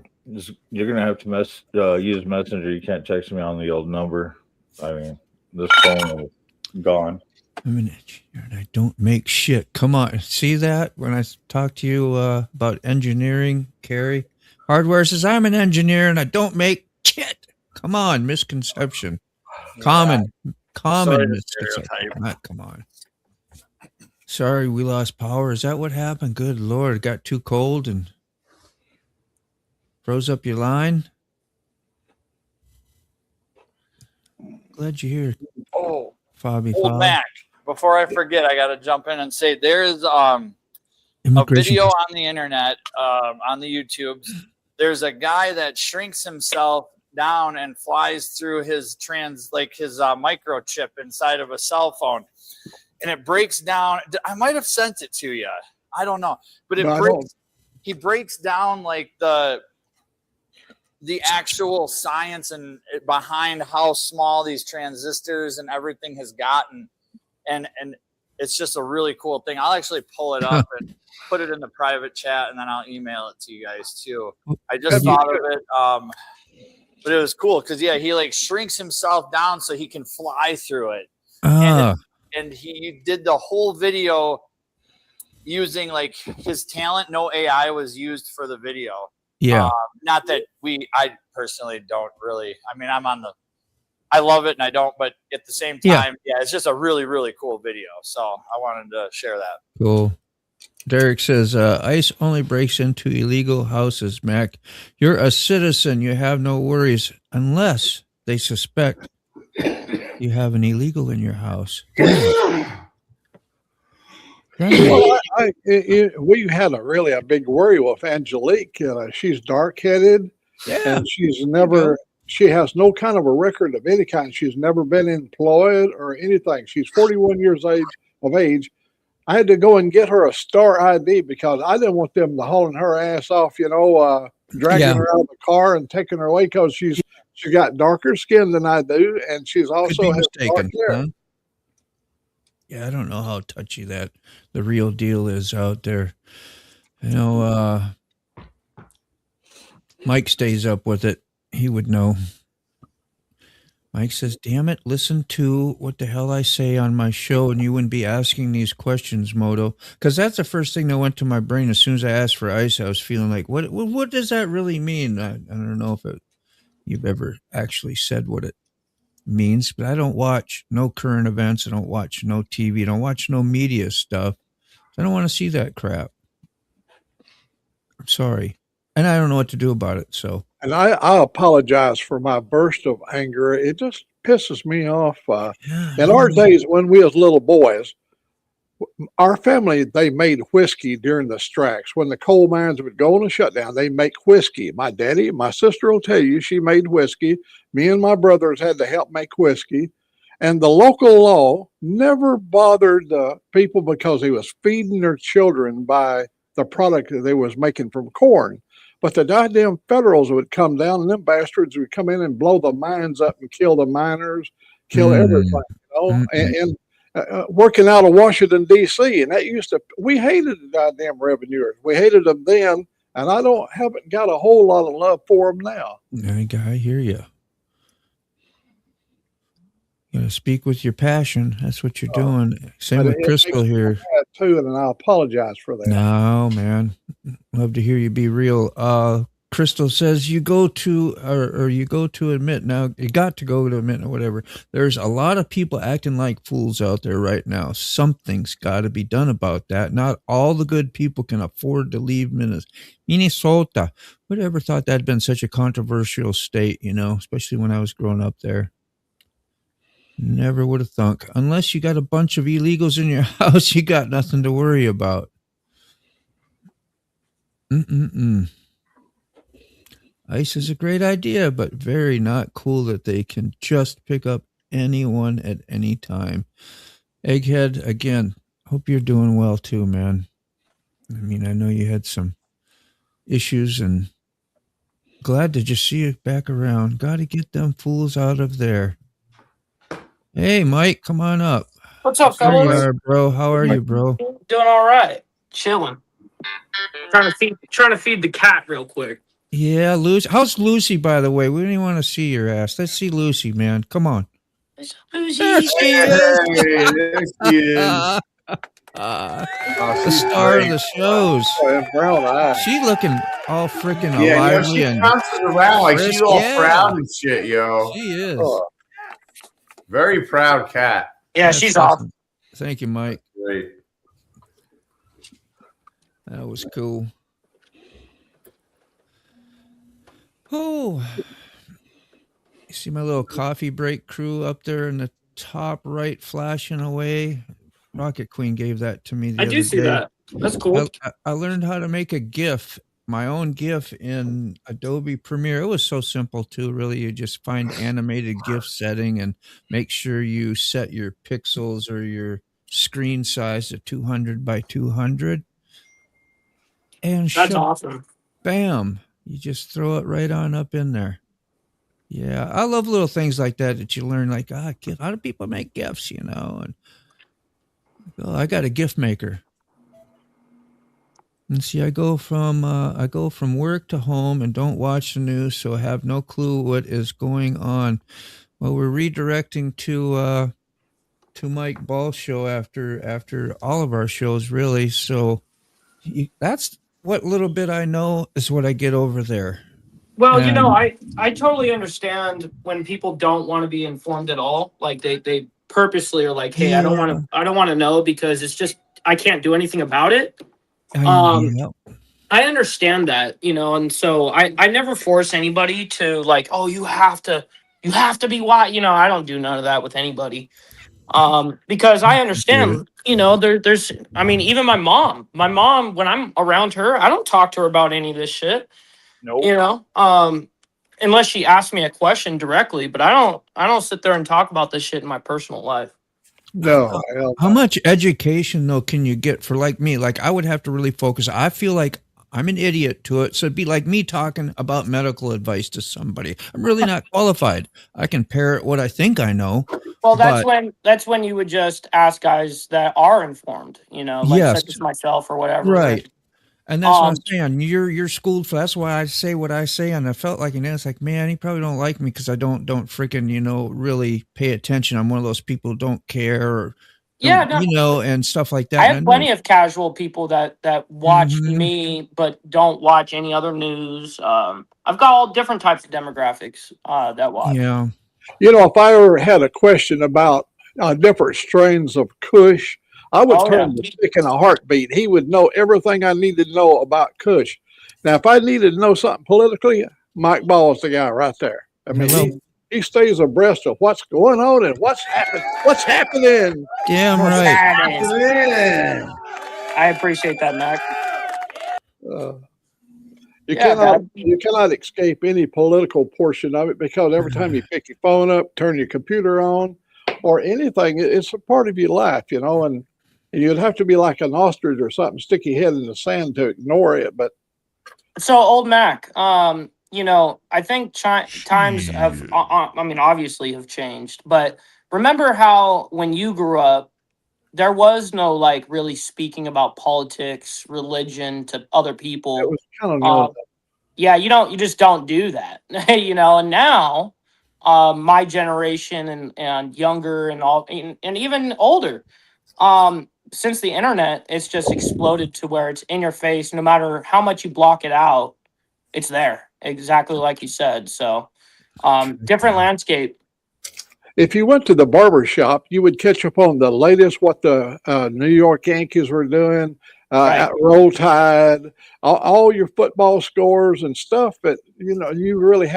you're gonna have to use Messenger. You can't text me on the old number. I mean, this phone is gone. I'm an engineer and I don't make shit. Come on, see that when I talk to you about engineering, Carrie? Hardwire says I'm an engineer and I don't make shit. Come on, misconception. Common misconception. Come on. Sorry, we lost power. Is that what happened? Good Lord, it got too cold and froze up your line. glad you're here, Oh, Fabi. old Mac. Before I forget, I got to jump in and say there is a Immigration. video on the internet, on the YouTubes. There's a guy that shrinks himself down and flies through his microchip inside of a cell phone, and it breaks down. I might have sent it to you. I don't know, but he breaks down like the actual science and behind how small these transistors and everything has gotten, and it's just a really cool thing. I'll actually pull it up and put it in the private chat, and then I'll email it to you guys too. I just thought of it, but it was cool because he like shrinks himself down so he can fly through it, and he did the whole video using like his talent. No AI was used for the video. Yeah. Not that I personally don't really. I mean, I love it and I don't, but at the same time, it's just a really, really cool video. So I wanted to share that. Cool. Derek says, ICE only breaks into illegal houses, Mac. You're a citizen. You have no worries unless they suspect you have an illegal in your house. Well, we had a big worry with Angelique. She's dark-headed, and she has no kind of a record of any kind. She's never been employed or anything. She's 41 years of age. I had to go and get her a star ID because I didn't want them to hauling her ass off, dragging her out of the car and taking her away because she's got darker skin than I do, and she's also has dark hair. Huh? Yeah, I don't know how touchy the real deal is out there. Mike stays up with it. He would know. Mike says, damn it, listen to what the hell I say on my show and you wouldn't be asking these questions, Moto. Because that's the first thing that went to my brain. As soon as I asked for ice, I was feeling like, what does that really mean? I don't know if you've ever actually said what it means, but I don't watch no current events. I don't watch no TV. I don't watch no media stuff. I don't want to see that crap. I'm sorry. And I don't know what to do about it. So, and I apologize for my burst of anger. It just pisses me off. In our days when we was little boys, our family, they made whiskey during the strikes. When the coal mines would go on a shutdown, they make whiskey. My sister will tell you she made whiskey. Me and my brothers had to help make whiskey. And the local law never bothered the people because he was feeding their children by the product that they was making from corn. But the goddamn federals would come down and them bastards would come in and blow the mines up and kill the miners, kill everything, and working out of Washington, D.C. And we hated the goddamn revenuers. We hated them then, and I haven't got a whole lot of love for them now. I hear you. You got to speak with your passion. That's what you're doing. Same with Crystal here. Too, and I apologize for that. No, man. Love to hear you be real. Crystal says you go to admit now. You got to go to admit or whatever. There's a lot of people acting like fools out there right now. Something's got to be done about that. Not all the good people can afford to leave Minnesota. Whoever thought that'd been such a controversial state, especially when I was growing up there. Never would have thunk. Unless you got a bunch of illegals in your house, you got nothing to worry about. ICE is a great idea, but very not cool that they can just pick up anyone at any time. Egghead, again, hope you're doing well too, man. I mean, I know you had some issues and glad to just see you back around. Got to get them fools out of there. Hey, Mike, come on up. What's up, fellas? There you are, bro. How are you, bro? Doing all right. Chilling. Trying to feed the cat real quick. Yeah, Lucy. How's Lucy, by the way? We don't even want to see your ass. Let's see Lucy, man. Come on. Lucy. There she is. There she is. The star of the shows. Brown eyes. She looking all freaking Yeah, lively she and bounces around like she's all yeah. proud and shit, yo. She is. Very proud cat. Yeah, she's awesome. Thank you, Mike. Great. That was cool. Oh, See my little coffee break crew up there in the top right flashing away. Rocket Queen gave that to me the I other do see day. that. That's cool. I learned how to make a GIF, my own GIF in Adobe Premiere. It was so simple too, really. You just find animated GIF setting and make sure you set your pixels or your screen size to 200 by 200. And That's awesome. Bam. You just throw it right on up in there. Yeah, I love little things like that you learn, like, how do people make GIFs, you know? And I got a GIF maker. And see, I go from work to home and don't watch the news, so I have no clue what is going on. Well, we're redirecting to Mike Ball's show after all of our shows, really. So that's what little bit I know is what I get over there. Well, you know, I totally understand when people don't want to be informed at all. Like they purposely are like, hey, I don't want to know because it's just I can't do anything about it. I understand that, you know, and so I never force anybody to like, oh, you have to be wise. You know, I don't do none of that with anybody. Because I understand, you know, there's I mean, even my mom, when I'm around her, I don't talk to her about any of this shit. Nope. You know, unless she asks me a question directly, but I don't sit there and talk about this shit in my personal life. No. How much education though can you get for like me? Like I would have to really focus. I feel like I'm an idiot to it. So it'd be like me talking about medical advice to somebody. I'm really not qualified. I can parrot what I think I know. Well, that's when you would just ask guys that are informed, you know, like such as myself or whatever. Right. And that's what I'm saying. You're schooled for. That's why I say what I say. And I felt like, it's like, man, he probably don't like me because I don't freaking, you know, really pay attention. I'm one of those people who don't care or, you know, and stuff like that. I have plenty of casual people that watch me but don't watch any other news. I've got all different types of demographics that watch. Yeah. You know, if I ever had a question about different strains of Kush, I would turn the stick in a heartbeat. He would know everything I needed to know about Kush. Now, if I needed to know something politically, Mike Ball is the guy right there. I mean, he stays abreast of what's going on and what's happening. Damn right. I appreciate that, Mac. You cannot escape any political portion of it because every time you pick your phone up, turn your computer on, or anything, it's a part of your life, you know, and you'd have to be like an ostrich or something, stick your head in the sand to ignore it. But so, old Mac, you know, I think times have, obviously have changed. But remember how when you grew up, there was no like really speaking about politics, religion to other people. It was kind of you just don't do that, you know. And now, my generation and younger and even older, since the internet, it's just exploded to where it's in your face. No matter how much you block it out, it's there, exactly like you said. So, different landscape. If you went to the barber shop, you would catch up on the latest, what the New York Yankees were doing at Roll Tide, all your football scores and stuff that, you know, you really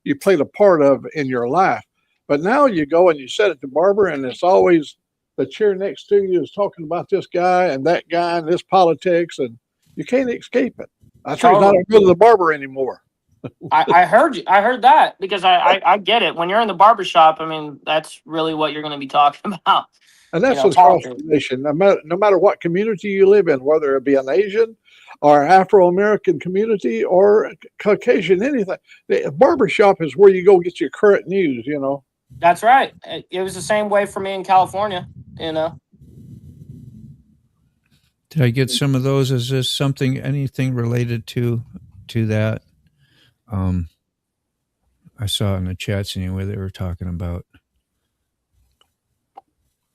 you played a part of in your life. But now you go and you sit at the barber and it's always the chair next to you is talking about this guy and that guy and this politics, and you can't escape it. I think I don't go to the barber anymore. I heard that because I get it. When you're in the barbershop, I mean, that's really what you're going to be talking about. And that's across the nation. No matter what community you live in, whether it be an Asian or Afro-American community or Caucasian, anything. The barbershop is where you go get your current news, you know. That's right. It was the same way for me in California, you know. Did I get some of those? Is this anything related to that? I saw in the chats anyway they were talking about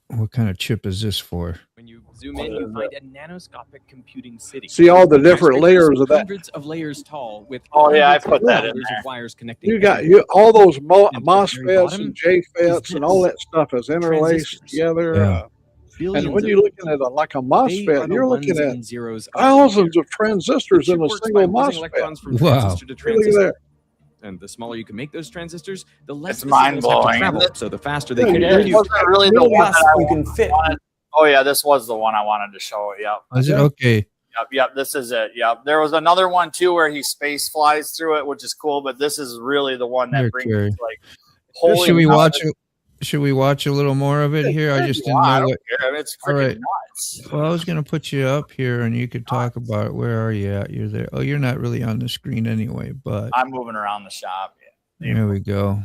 what kind of chip is this for? When you zoom in, you find a nanoscopic computing city. See all the different layers of that. Hundreds of layers tall with I put that in there. Wires connecting. You got all those MOSFETs and JFETs and all that stuff is interlaced together. Yeah. And when you're looking at like a MOSFET, you're looking at thousands of transistors in a single MOSFET. Wow. Look at that. And the smaller you can make those transistors, the less It's the signals have to mind-blowing. travel. So the faster they Yeah, can it compute. wasn't really the one that you can fit. Oh yeah, this was the one I wanted to show. Yep. Is it okay? Yep. This is it. Yep. There was another one too where he space flies through it, which is cool. But this is really the one that Here, brings Carrie. like. Holy Should we cow, watch it? Should we watch a little more of it here? I just didn't I know don't what. care. I mean, it's All freaking right. nuts. Well, I was going to put you up here and you could talk about it. Where are you at? You're there. Oh, you're not really on the screen anyway, but I'm moving around the shop. there we go.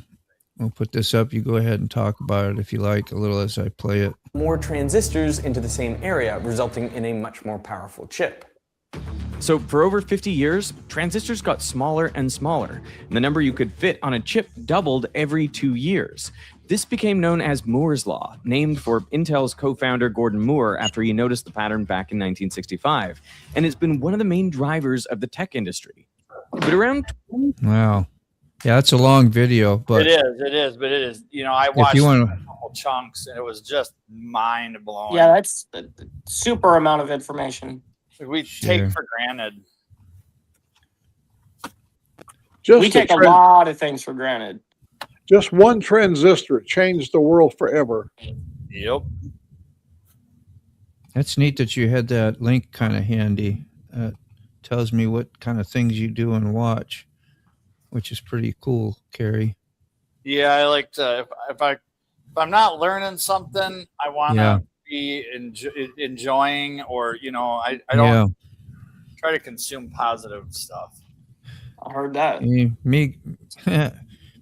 We'll put this up. You go ahead and talk about it if you like a little as I play it. More transistors into the same area, resulting in a much more powerful chip. So for over 50 years, transistors got smaller and smaller, and the number you could fit on a chip doubled every 2 years. This became known as Moore's Law, named for Intel's co-founder Gordon Moore after he noticed the pattern back in 1965, and it's been one of the main drivers of the tech industry. But around Wow. Yeah, that's a long video, but It is. But it is. You know, I watched wanna- a couple chunks, and it was just mind blowing. Yeah, that's a super amount of information. We Sure. take for granted. We take a lot of things for granted. Just one transistor changed the world forever. Yep. that's neat that you had that link kind of handy. Tells me what kind of things you do and watch, which is pretty cool, Carrie. Yeah, I like to. If I'm not learning something, I want to Yeah. be enjoying, or I don't try to consume positive stuff. I heard that. Me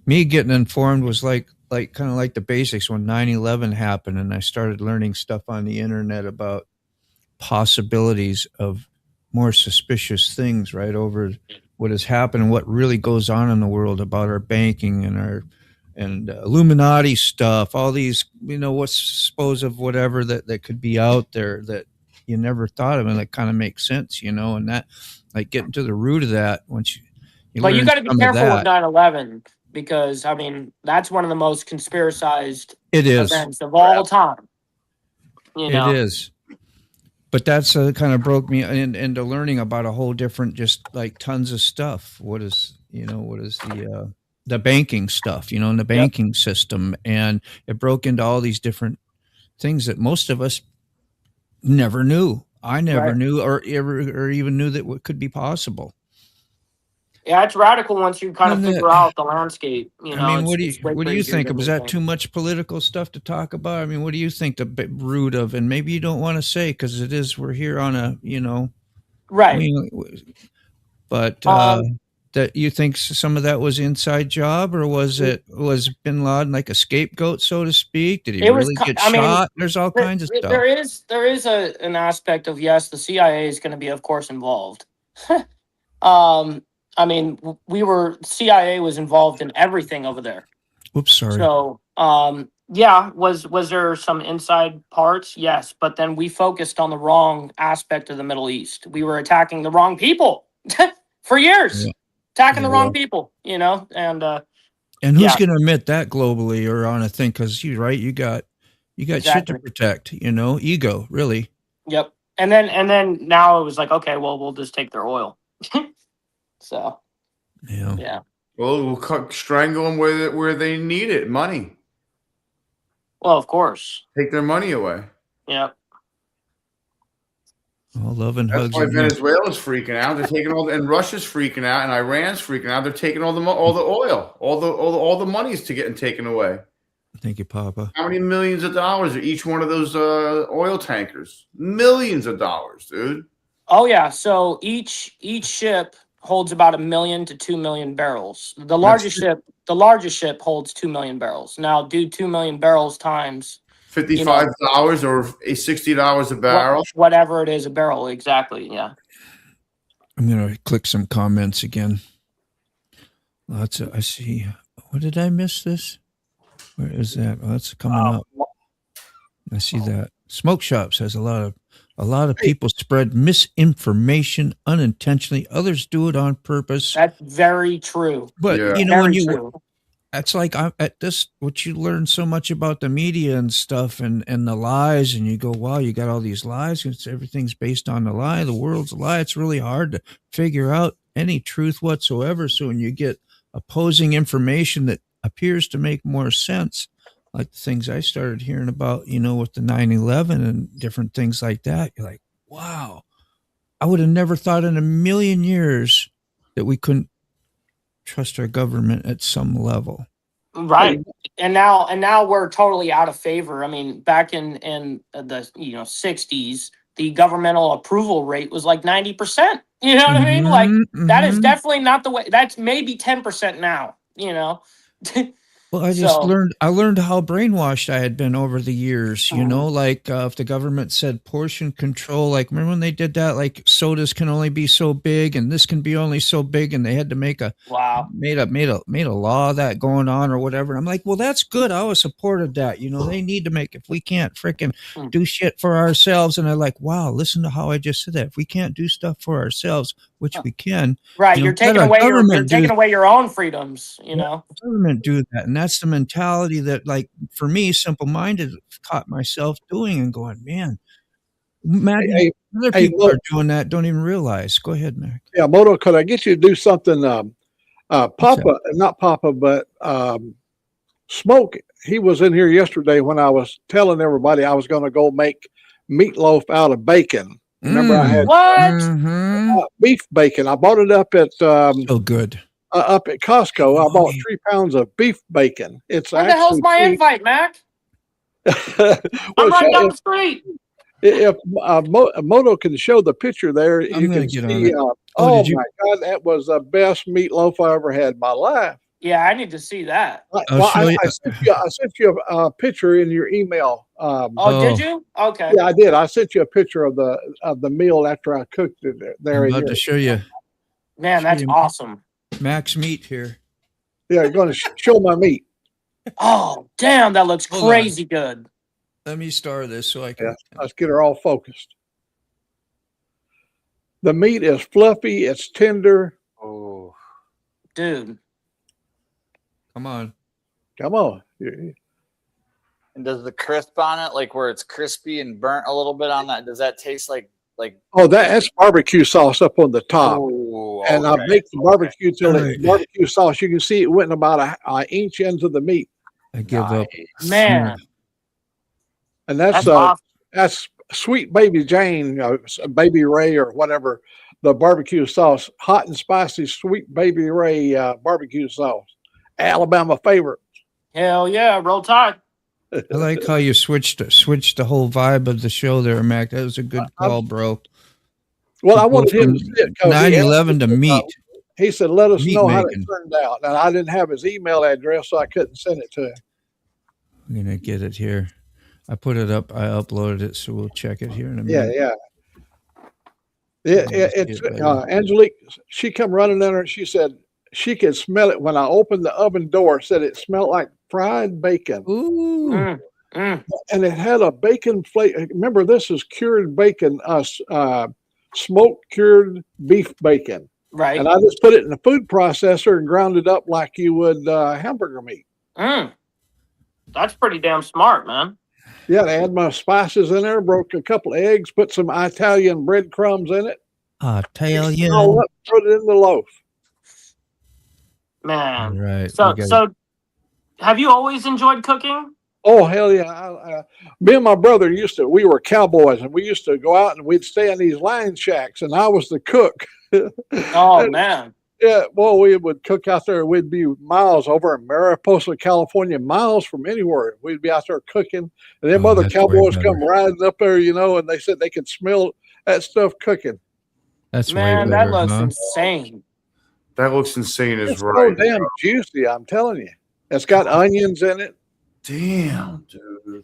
me getting informed was like kind of like the basics when 9/11 happened, and I started learning stuff on the internet about possibilities of more suspicious things, right, over what has happened and what really goes on in the world about our banking and our Illuminati stuff, all these, what's supposed of whatever that could be out there that you never thought of, and that kind of makes sense, and that, like, getting to the root of that once But you learn got to be some of careful with that. 9/11 because, I mean, that's one of the most conspiracized It is. events of all time. It is. But that's kind of broke me into learning about a whole different, just like tons of stuff. What is the banking stuff, and the banking system. And it broke into all these different things that most of us never knew. I never knew or even knew that what could be possible. Yeah, it's radical once you kind of And figure out the landscape. I mean, what do it's way you crazier think? than Was we that think. too much political stuff to talk about? I mean, what do you think the root of? And maybe you don't want to say because it is. We're here on a, right. I mean, but that you think some of that was inside job, or was Bin Laden like a scapegoat, so to speak? Did he really get shot? There's all kinds of stuff. There is an aspect of, yes, the CIA is going to be, of course, involved. I mean, CIA was involved in everything over there. Oops, sorry. So, yeah, was there some inside parts? Yes, but then we focused on the wrong aspect of the Middle East. We were attacking the wrong people for years, attacking the wrong people, and who's going to admit that globally or on a thing? Because you got shit to protect, ego, really. Yep. And then now it was like, okay, well, we'll just take their oil. So, yeah. Well, we'll strangle them where they need it, money. Well, of course. Take their money away. Yep. All love and That's hugs. why and Venezuela's freaking out. They're taking and Russia's freaking out, and Iran's freaking out. They're taking all the oil, all the money's getting taken away. Thank you, Papa. How many millions of dollars are each one of those oil tankers? Millions of dollars, dude. Oh yeah. So each ship holds about 1 million to 2 million barrels. The largest ship holds 2 million barrels. Now, do 2 million barrels times $55 or $60 a barrel, whatever it is, a barrel, exactly. Yeah. I'm gonna click some comments again. I see. What did I miss? This? Where is that? Oh, that's coming up. I see that. Smoke Shops has a lot of people spread misinformation unintentionally. Others do it on purpose. That's very true. But true. That's like at this, what you learn so much about the media and stuff and the lies, and you go, wow, you got all these lies. Everything's based on the lie. The world's a lie. It's really hard to figure out any truth whatsoever. So when you get opposing information that appears to make more sense, like the things I started hearing about, with the 9/11 and different things like that. You're like, wow, I would have never thought in a million years that we couldn't trust our government at some level. Right. And now we're totally out of favor. I mean, back in the 60s, the governmental approval rate was like 90%. You know what I mean? Like that is definitely not the way. That's maybe 10% now, Well, I learned how brainwashed I had been over the years, like if the government said portion control, like remember when they did that, like sodas can only be so big and this can be only so big, and they had to make a made a law that going on or whatever. I'm like, well, that's good. I always supported that. They need to make, if we can't freaking do shit for ourselves. And I'm like, wow, listen to how I just said that. If we can't do stuff for ourselves, which we can. Right. You're taking away your own freedoms, Government do that. And that's the mentality that, like, for me, simple-minded, caught myself doing and going, man, other people are doing that, don't even realize. Go ahead, Mac. Yeah, Moto, could I get you to do something? Not Papa, but Smoke, he was in here yesterday when I was telling everybody I was going to go make meatloaf out of bacon. Remember, I had beef bacon. I bought it up at good. Up at Costco. I bought 3 pounds of beef bacon. It's Where the hell's my invite, Mac? I'm right down the street. If Moto can show the picture there, you can see. Oh my God, that was the best meatloaf I ever had in my life. Yeah, I need to see that. I sent you a picture in your email. Did you? Okay. Yeah, I did. I sent you a picture of the meal after I cooked it there. I'm about to show you. Man, that's awesome. Max meat here. Yeah, you're going to show my meat. Oh, damn, that looks crazy good. Let me star this so I can. Yeah, let's get her all focused. The meat is fluffy. It's tender. Oh, dude. Come on. And does the crisp on it, like where it's crispy and burnt a little bit on that, does that taste like? Oh, that's barbecue sauce up on the top. And I baked the barbecue till it's barbecue sauce. You can see it went about an inch into the meat. I give up. Man. And that's Sweet Baby Jane, Baby Ray or whatever, the barbecue sauce, hot and spicy Sweet Baby Ray barbecue sauce. Alabama favorite. Hell yeah, roll tide. I like how you switched the whole vibe of the show there, Mac. That was a good call, bro. Well, I wanted him to see it. 9/11 to meat. He said, let us Meat know how making. it turned out. And I didn't have his email address, so I couldn't send it to him. I'm going to get it here. I put it up. I uploaded it, so we'll check it here in a minute. It's Angelique. She come running in there and she said she could smell it when I opened the oven door. Said it smelled like fried bacon. Ooh. And it had a bacon flavor. Remember, this is cured bacon, smoked cured beef bacon. Right. And I just put it in the food processor and ground it up like you would hamburger meat. That's pretty damn smart, man. Yeah, I had my spices in there, broke a couple of eggs, put some Italian breadcrumbs in it. Italian. Put it in the loaf. Man. Right. So have you always enjoyed cooking? Oh, hell yeah. Me and my brother we were cowboys, and we used to go out and we'd stay in these line shacks, and I was the cook. Oh, man. Yeah, well, we would cook out there. We'd be miles over in Mariposa, California, miles from anywhere. We'd be out there cooking, and them other cowboys come riding up there, and they said they could smell that stuff cooking. That's man, that looks insane. That looks insane it's right. so damn juicy, I'm telling you. It's got onions in it. Damn, dude.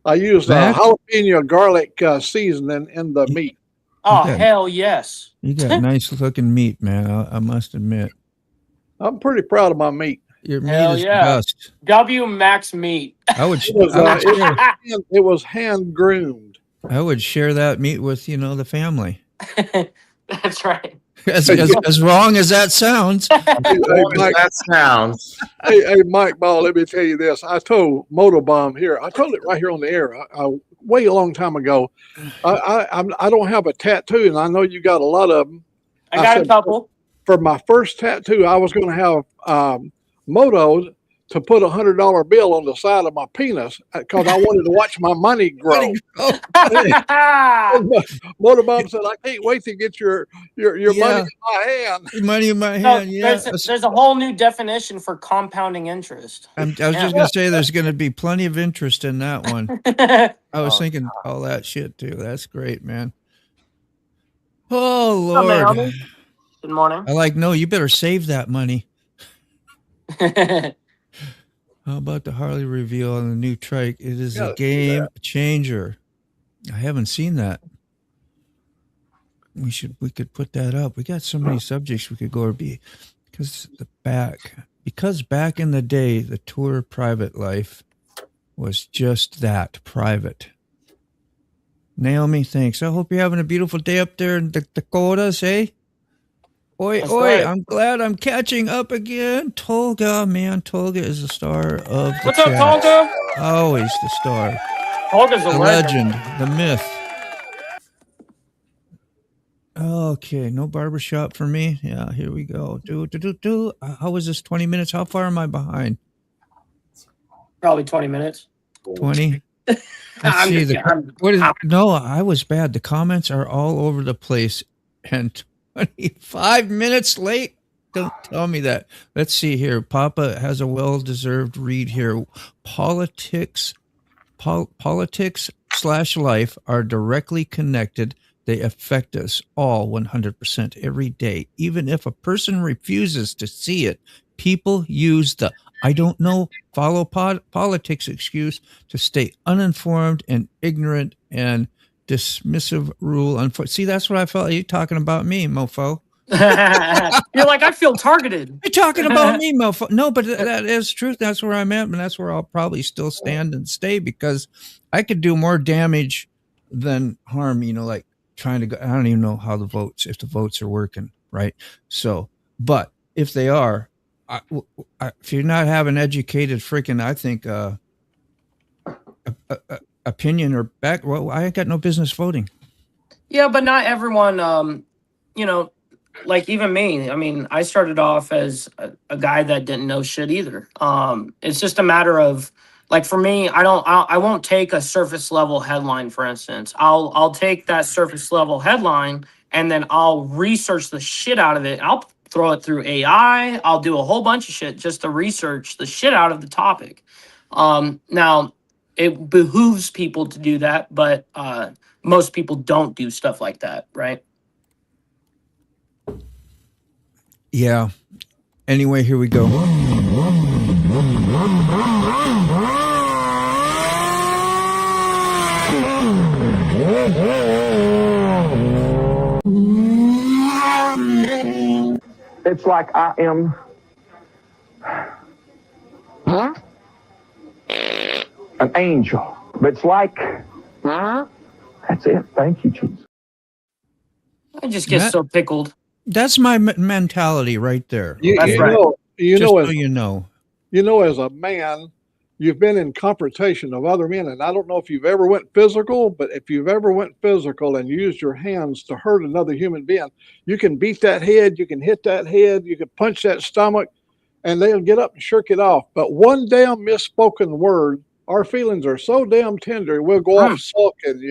I used jalapeno garlic seasoning in the meat. Oh, hell yes. You got nice looking meat, man. I must admit. I'm pretty proud of my meat. Your meat is the best. W Max Meat. I would. It was hand groomed. I would share that meat with the family. That's right. As wrong as that sounds. Hey, Mike Ball, let me tell you this. I told MotoBaum here. I told it right here on the air. Way a long time ago. I don't have a tattoo, and I know you got a lot of them. I got a couple. for my first tattoo, I was going to have motos to put $100 bill on the side of my penis because I wanted to watch my money grow. MotoBaum said, "I can't wait to get your money in my hand." Money in my hand. There's a whole new definition for compounding interest. I was just going to say there's going to be plenty of interest in that one. I was thinking all that shit too. That's great, man. Oh Lord. Good morning. No, you better save that money. How about the Harley reveal on the new trike? It is a game changer. I haven't seen that. We could put that up. We got so many subjects we could go over because back in the day, the tour private life was just that, private. Naomi, thanks. I hope you're having a beautiful day up there in the Dakotas, eh? Oi, right. I'm glad I'm catching up again. Tolga, man. Tolga is the star of the What's up, chat. Tolga? Always the star. Tolga's a the legend, the myth. Okay, no barbershop for me. Yeah, here we go. How was this 20 minutes? How far am I behind? Probably 20 minutes. 20? Let's see. No, I was bad. The comments are all over the place. And 25 minutes late? Don't tell me that. Let's see here. Papa has a well-deserved read here. Politics / life are directly connected. They affect us all 100% every day. Even if a person refuses to see it, people use the "I don't know, follow politics" excuse to stay uninformed and ignorant and dismissive rule. See, that's what I felt. You're talking about me, mofo. You're like, I feel targeted. You're talking about me, mofo. No, but that is truth. That's where I'm at, and that's where I'll probably still stand and stay because I could do more damage than harm. Like trying to go. I don't even know how if the votes are working, right? So, but if they are, if you're not having educated freaking, I think opinion or back, well, I ain't got no business voting. Yeah, but not everyone, like even me. I mean, I started off as a guy that didn't know shit either. It's just a matter of, like, for me, I won't take a surface level headline, for instance. I'll take that surface level headline and then I'll research the shit out of it. I'll throw it through AI. I'll do a whole bunch of shit just to research the shit out of the topic. Now, it behooves people to do that, but most people don't do stuff like that, right? Yeah. Anyway, here we go. It's like I am an angel. It's like, that's it. Thank you, Jesus. I just get so tickled. That's my mentality right there. That's right. As a man, you've been in confrontation of other men, and I don't know if you've ever went physical, but if you've ever went physical and used your hands to hurt another human being, you can beat that head, you can hit that head, you can punch that stomach, and they'll get up and shirk it off. But one damn misspoken word, our feelings are so damn tender, we'll go off sulking,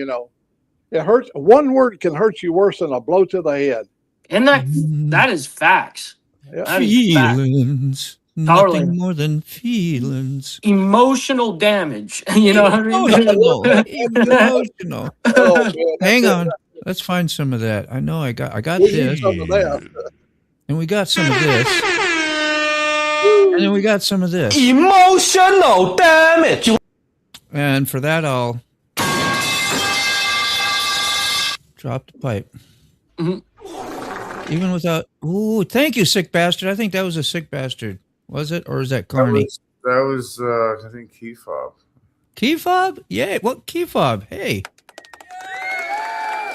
It hurts. One word can hurt you worse than a blow to the head. And that is facts. Yeah. That is facts. Feelings. Totally. Nothing more than feelings. Emotional damage. You know what I mean? Emotional. Oh, Hang on. Let's find some of that. I know I got this. And we got some of this. And then we got some of this. Emotional damage. And for that, I'll drop the pipe. Mm-hmm. Even without... Ooh, thank you, sick bastard. I think that was a sick bastard. Was it? Or is that Carney? That was I think, Key Fob. Key Fob? Yay. What Key Fob? Hey.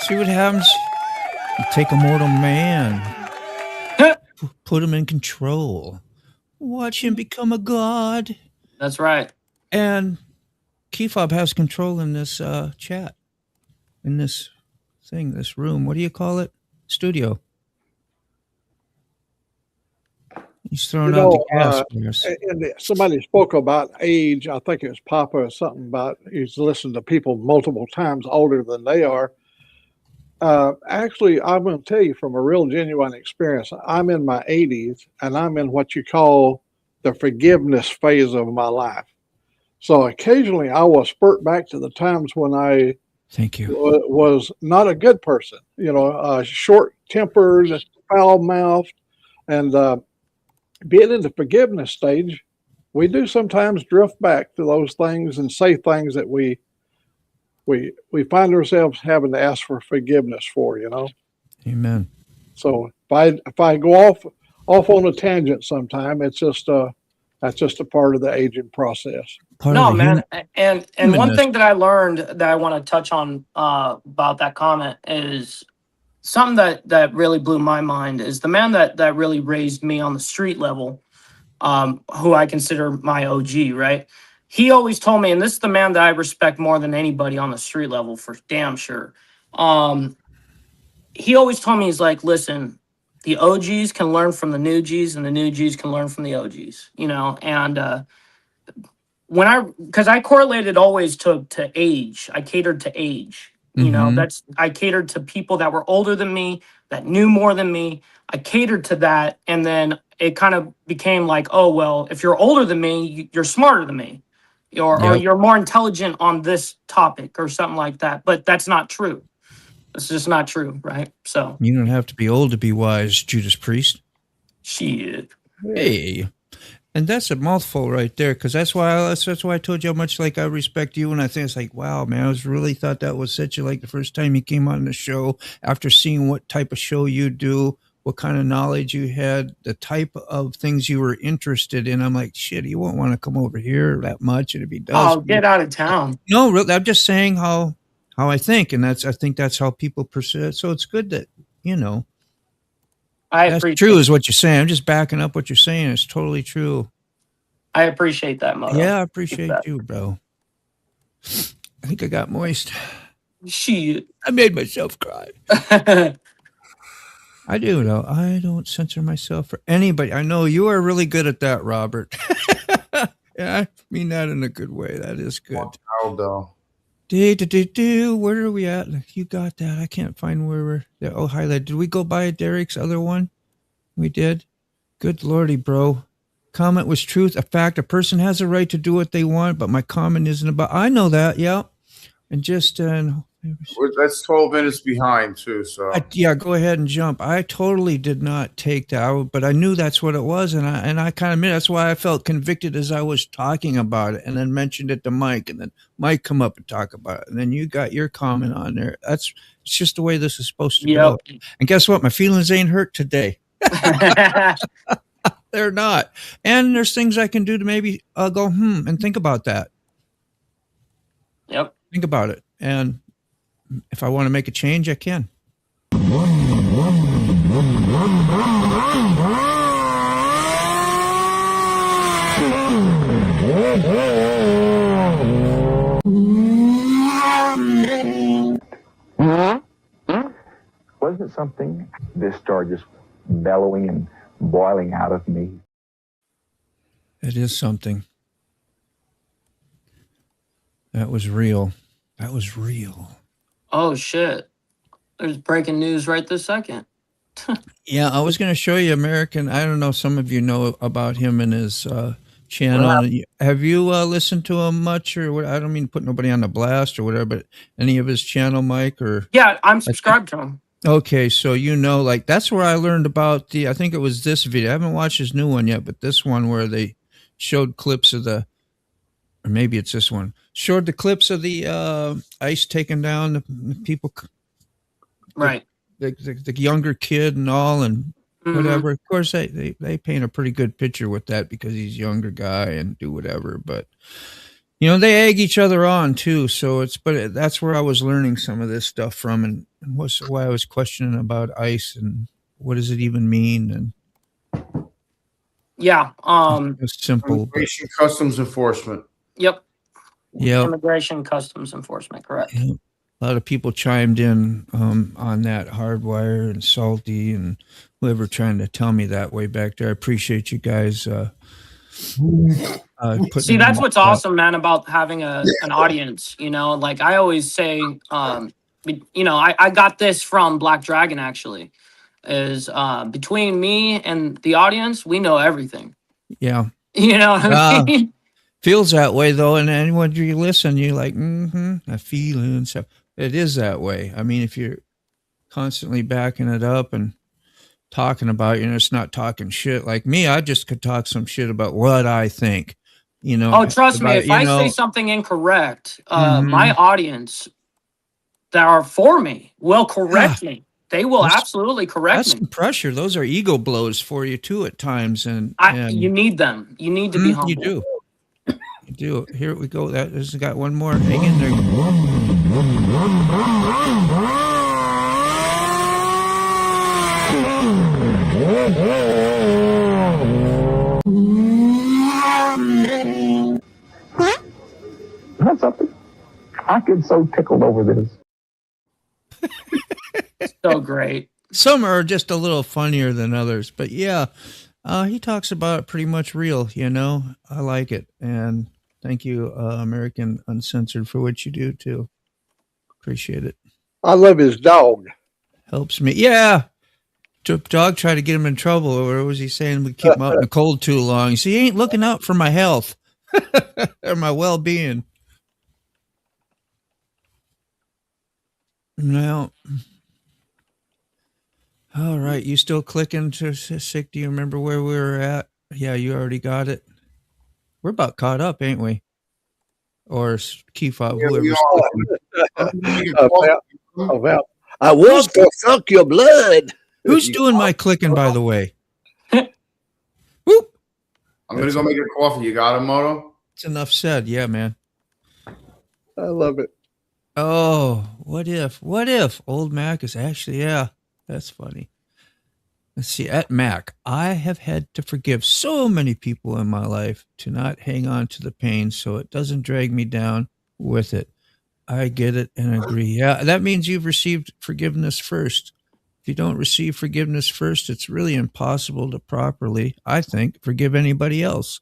See what happens? You take a mortal man. Put him in control. Watch him become a god. That's right. And Key Fob has control in this chat. In this thing, this room. What do you call it? Studio. He's throwing out the gas. Yes. And somebody spoke about age. I think it was Papa or something about he's listened to people multiple times older than they are. Actually, I'm going to tell you from a real genuine experience. I'm in my 80s, and I'm in what you call the forgiveness phase of my life. So occasionally, I will spurt back to the times when I was not a good person. Short-tempered, foul-mouthed, and being in the forgiveness stage, we do sometimes drift back to those things and say things that we find ourselves having to ask for forgiveness for, Amen. So if I go off on a tangent sometime, it's just that's just a part of the aging process. Man. And one thing that I learned that I want to touch on about that comment is something that really blew my mind is the man that really raised me on the street level, who I consider my OG, right? He always told me, and this is the man that I respect more than anybody on the street level for damn sure. He always told me, he's like, listen, the OGs can learn from the new Gs and the new Gs can learn from the OGs, and because I correlated always to age, I catered to age. I catered to people that were older than me, that knew more than me. I catered to that. And then it kind of became like, oh, well, if you're older than me, you're smarter than me, or you're more intelligent on this topic or something like that. But that's not true. It's just not true. Right. So you don't have to be old to be wise, Judas Priest. Shit. Hey. And that's a mouthful right there, because that's why I told you how much I respect you, and I think it's like, wow, man, I really thought that was such the first time you came on the show, after seeing what type of show you do, what kind of knowledge you had, the type of things you were interested in. I'm like, shit, you won't want to come over here that much, and if he does, get out of town. No, really, I'm just saying how I think, and I think that's how people pursue it. So it's good that that's true is what you're saying. I'm just backing up what you're saying. It's totally true. I appreciate that, Moto. Yeah, I appreciate you, bro. I think I got moist. Shit. I made myself cry. I do, though. I don't censor myself for anybody. I know you are really good at that, Robert. Yeah, I mean that in a good way. That is good. Aldo. Where are we at? You got that. I can't find where we're there. Oh, highlight. Did we go by Derek's other one? We did. Good Lordy, bro. Comment was truth. A fact. A person has a right to do what they want, but my comment isn't about. I know that. Yeah. And just that's 12 minutes behind too. So go ahead and jump. I totally did not take that, but I knew that's what it was, and I kind of admit that's why I felt convicted as I was talking about it, and then mentioned it to Mike, and then Mike come up and talk about it, and then you got your comment on there. It's just the way this is supposed to go. And guess what? My feelings ain't hurt today. They're not. And there's things I can do to maybe go and think about that. Yep. Think about it, and if I want to make a change, I can. Wasn't it something? This started just bellowing and boiling out of me. It is something. That was real. That was real. Oh, shit. There's breaking news right this second. Yeah, I was going to show you American. I don't know. Some of you know about him and his channel. Have you listened to him much, or what? I don't mean to put nobody on the blast or whatever, but any of his channel, Mike? Or yeah, I'm subscribed to him. Okay, so that's where I learned about I think it was this video. I haven't watched his new one yet, but this one where they showed clips of or maybe it's this one, showed the clips of the ice taking down the people. Right. The younger kid and all, and whatever. Of course, they paint a pretty good picture with that because he's a younger guy and do whatever. But they egg each other on too. So that's where I was learning some of this stuff from, and why I was questioning about ice and what does it even mean. And yeah, it's simple. Immigration Customs Enforcement. Yep. Yeah. Immigration Customs Enforcement. Correct. Yep. A lot of people chimed in on that, Hardwire and Salty and whoever trying to tell me that way back there. I appreciate you guys. See, that's what's awesome, man, about having an audience. You know, like I always say, you know, I got this from Black Dragon actually. Is between me and the audience, we know everything. Yeah. You know what I mean? Feels that way though, and then when you listen, you're like, a feeling. So it is that way. I mean, if you're constantly backing it up and talking about, you know, it's not talking shit. Like me, I just could talk some shit about what I think. You know. Oh, trust me, about, if I say something incorrect, my audience that are for me will correct me. They will absolutely correct me. That's some pressure. Those are ego blows for you too at times, and you need them. You need to be humble. You do. You do. Here we go. That has got one more. Hang in there. That's something. I get so tickled over this. So great. Some are just a little funnier than others, but yeah, he talks about it pretty much real, you know. I like it, and thank you, American Uncensored, for what you do too. Appreciate it. I love his dog. Helps me. Yeah. Dog tried to get him in trouble, or was he saying we keep him out in the cold too long? So he ain't looking out for my health or my well-being. Now, all right. You still clicking to sick? Do you remember where we were at? Yeah, you already got it. We're about caught up, ain't we? Or Keefa, whoever's about I want to suck your blood. Who's doing my clicking, by the way? Whoop. I'm going to go make a coffee. You got it, Moto? It's enough said. Yeah, man. I love it. Oh, what if Old Mac is actually, yeah, that's funny. Let's see, at Mac, I have had to forgive so many people in my life to not hang on to the pain so it doesn't drag me down with it. I get it and agree. Yeah, that means you've received forgiveness first. If you don't receive forgiveness first, it's really impossible to properly, I think, forgive anybody else.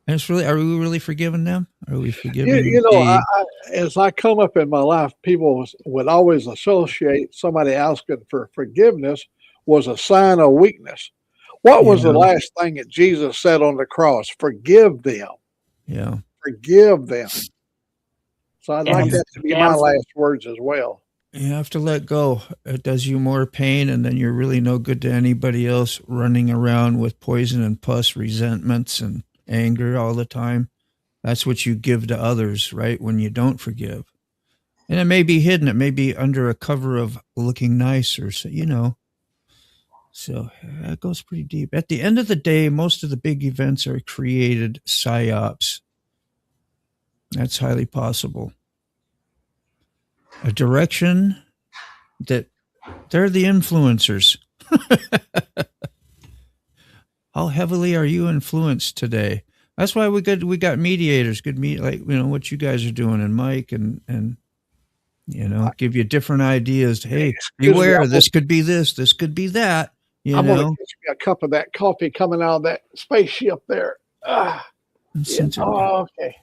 And it's really, are we really forgiving them? Are we forgiving? You know, as I come up in my life, people would always associate somebody asking for forgiveness was a sign of weakness. What was the last thing that Jesus said on the cross? Forgive them. Yeah. Forgive them. So I'd like that to be my last words as well. You have to let go. It does you more pain, and then you're really no good to anybody else running around with poison and pus, resentments and anger all the time. That's what you give to others, right? When you don't forgive. And it may be hidden. It may be under a cover of looking nice or, you know. So that goes pretty deep. At the end of the day, most of the big events are created psyops. That's highly possible. A direction that they're the influencers. How heavily are you influenced today? That's why we got mediators, like, you know, what you guys are doing, and Mike and you know, give you different ideas. Hey, beware, this could be this could be that. I'm going to get you a cup of that coffee coming out of that spaceship there. Yeah. Oh, okay.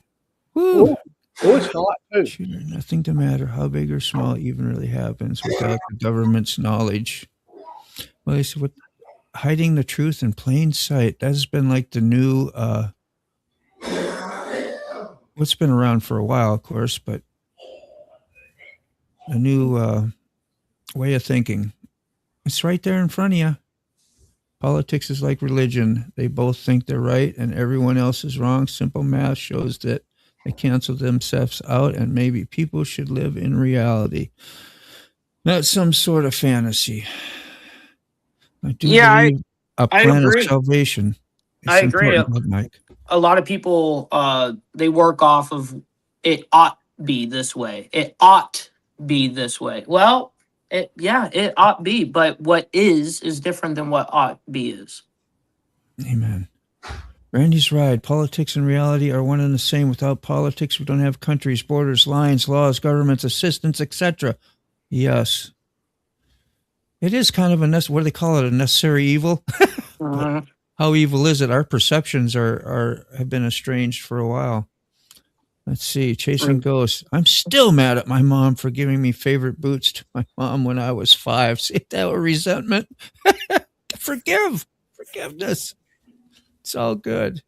Woo. Oh, it's hot too. Sure, nothing to matter how big or small it even really happens without the government's knowledge. Well, they said, what, hiding the truth in plain sight. That's been like the new, what's been around for a while, of course, but a new way of thinking. It's right there in front of you. Politics is like religion. They both think they're right and everyone else is wrong. Simple math shows that they cancel themselves out, and maybe people should live in reality, not some sort of fantasy. I do believe a plan of salvation. I agree. Mike. A lot of people, they work off of it ought be this way. It ought be this way. Well, it ought be, but what is different than what ought be is. Amen. Randy's right. Politics and reality are one and the same. Without politics, we don't have countries, borders, lines, laws, governments, assistance, etc. Yes. It is kind of what do they call it? A necessary evil? Uh-huh. How evil is it? Our perceptions have been estranged for a while. Let's see. Chasing Ghosts. I'm still mad at my mom for giving me favorite boots to my mom when I was 5. See, that was resentment. Forgiveness. It's all good.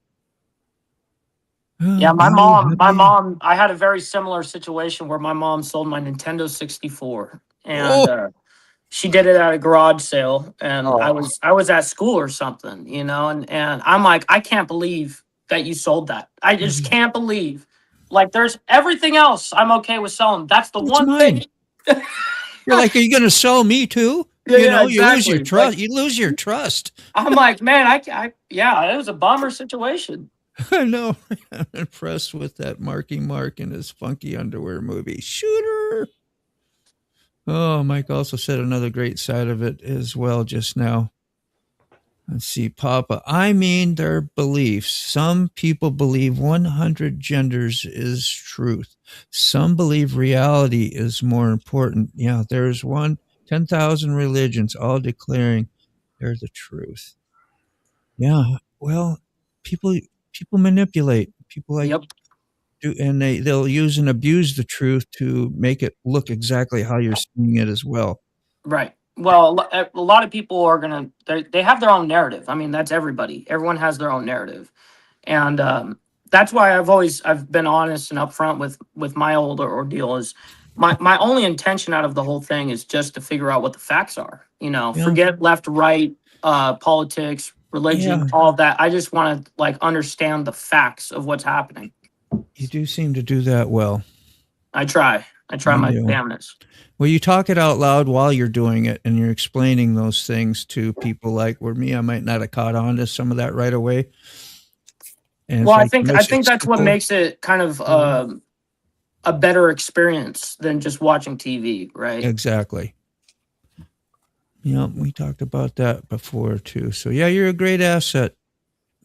Yeah, my mom, I had a very similar situation where my mom sold my Nintendo 64 and she did it at a garage sale, and I was at school or something, you know, and I'm like, I can't believe that you sold that. I just can't believe. Like, there's everything else I'm okay with selling. That's the one thing. You're like, are you going to sell me too? Yeah, you know, exactly. you lose your trust. You lose your trust. I'm like, man, yeah, it was a bummer situation. I know. I'm impressed with that Marky Mark in his funky underwear movie. Shooter. Oh, Mike also said another great side of it as well just now. Let's see, Papa. I mean, their beliefs. Some people believe 100 genders is truth. Some believe reality is more important. Yeah, there's 10,000 religions all declaring they're the truth. Yeah, well, people manipulate. People like do, and they'll use and abuse the truth to make it look exactly how you're seeing it as well. Right. Well, a lot of people are they have their own narrative. I mean, that's everybody. Everyone has their own narrative, and that's why I've been honest and upfront with my ordeal. Is my only intention out of the whole thing is just to figure out what the facts are. You know, forget left, right, politics, religion, all of that. I just want to understand the facts of what's happening. You do seem to do that well. I try my damnedest. Well, you talk it out loud while you're doing it, and you're explaining those things to people like me. I might not have caught on to some of that right away. And well, I think that's what makes it kind of a better experience than just watching TV, right? Exactly. Yeah, we talked about that before too. So yeah, you're a great asset.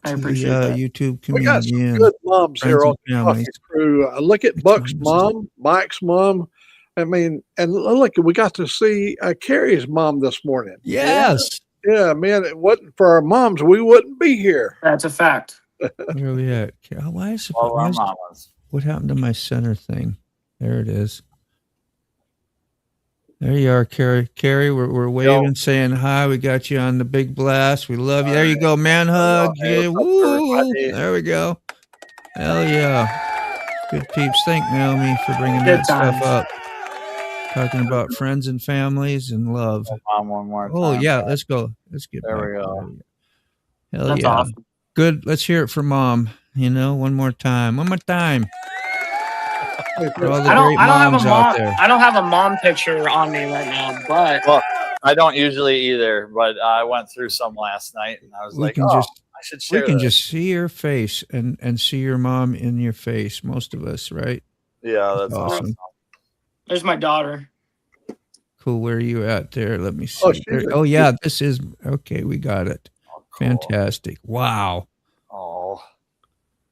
I appreciate that. YouTube community. We got some good moms here on the Coffee Crew. Look at Buck's mom, Mike's mom. I mean, and look, we got to see Carrie's mom this morning. Yes. Yeah, man, it wasn't for our moms, we wouldn't be here. That's a fact. Where are we at? What happened to my center thing? There it is. There you are, Carrie. Carrie, we're waving, saying hi. We got you on the big blast. We love you. There you go, man hug. Yeah, woo. There we go. Hell yeah. Good peeps. Thank Naomi for bringing that stuff up. Talking about friends and families and love. Mom, one more time. Oh, yeah. Let's go. Let's get there. Back. We go. Hell That's yeah. awesome. Good. Let's hear it for Mom. You know, one more time. One more time. I don't have a mom. I don't have a mom picture on me right now, but I don't usually either. But I went through some last night, and I was I should share. We can just see your face and see your mom in your face. Most of us, right? Yeah, that's awesome. There's my daughter. Cool. Where are you at there? Let me see. Oh yeah, this is okay. We got it. Oh, cool. Fantastic. Wow. Oh.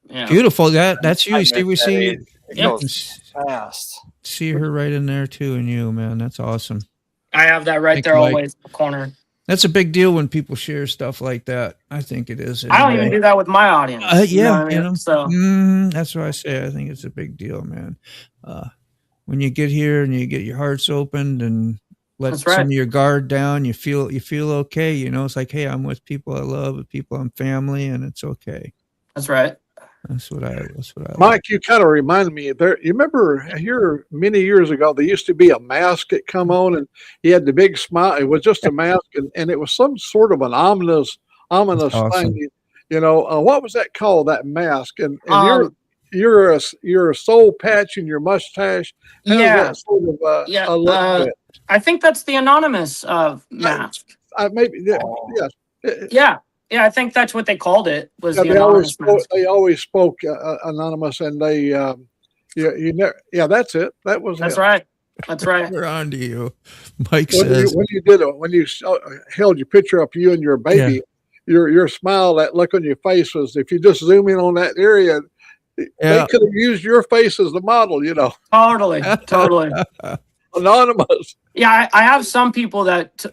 Yeah. Beautiful. That's you. See, we see. It goes fast. See her right in there too, and you, man. That's awesome. I have that right there, always in the corner. That's a big deal when people share stuff like that. I think it is. Anyway. I don't even do that with my audience. Yeah, you know? So that's what I say. I think it's a big deal, man. When you get here and you get your hearts opened and let some of your guard down, you feel okay. You know, it's like, hey, I'm with people I love, with people I'm family, and it's okay. That's right. That's what I Mike, like. you kind of reminded me there. You remember here many years ago, there used to be a mask that come on, and he had the big smile. It was just a mask, and it was some sort of an ominous thing. You know, what was that called? That mask, and you're a soul patch in your mustache. Yeah, sort of, a look I think that's the anonymous mask. Maybe, yes. Yeah, I think that's what they called it. Was the anonymous mask. They always spoke anonymous, and they, that's it. That's right. That's right. We're on to you, Mike says. When you held your picture up, you and your baby, your smile, that look on your face was, if you just zoom in on that area, they could have used your face as the model, you know. Totally. Anonymous. Yeah, I have some people that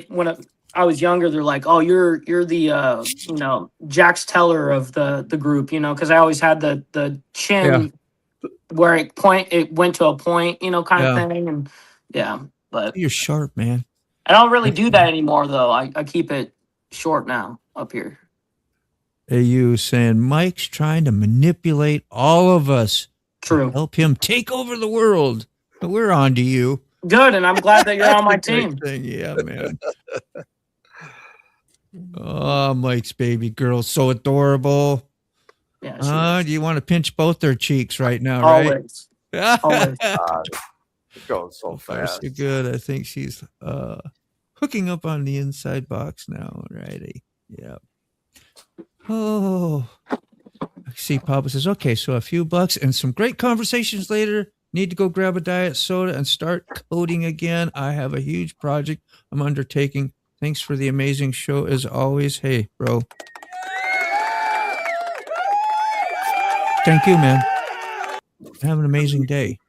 when I was younger, they're like, "Oh, you're the Jax Teller of the group," because I always had the chin where it went to a point, kind of thing, and but you're sharp, man. I don't really do that anymore, though. I keep it short now up here. AU saying Mike's trying to manipulate all of us. True. Help him take over the world. We're on to you. Good, and I'm glad that you're on my team. Yeah, man. Oh, Mike's baby girl, so adorable. Yeah. Do you want to pinch both their cheeks right now, right? Always. It goes so fast. So good. I think she's hooking up on the inside box now. Righty. Yeah. Oh. I see Papa says, okay, so a few bucks and some great conversations later. Need to go grab a diet soda and start coding again. I have a huge project I'm undertaking. Thanks for the amazing show as always. Hey, bro. Thank you, man. Have an amazing day.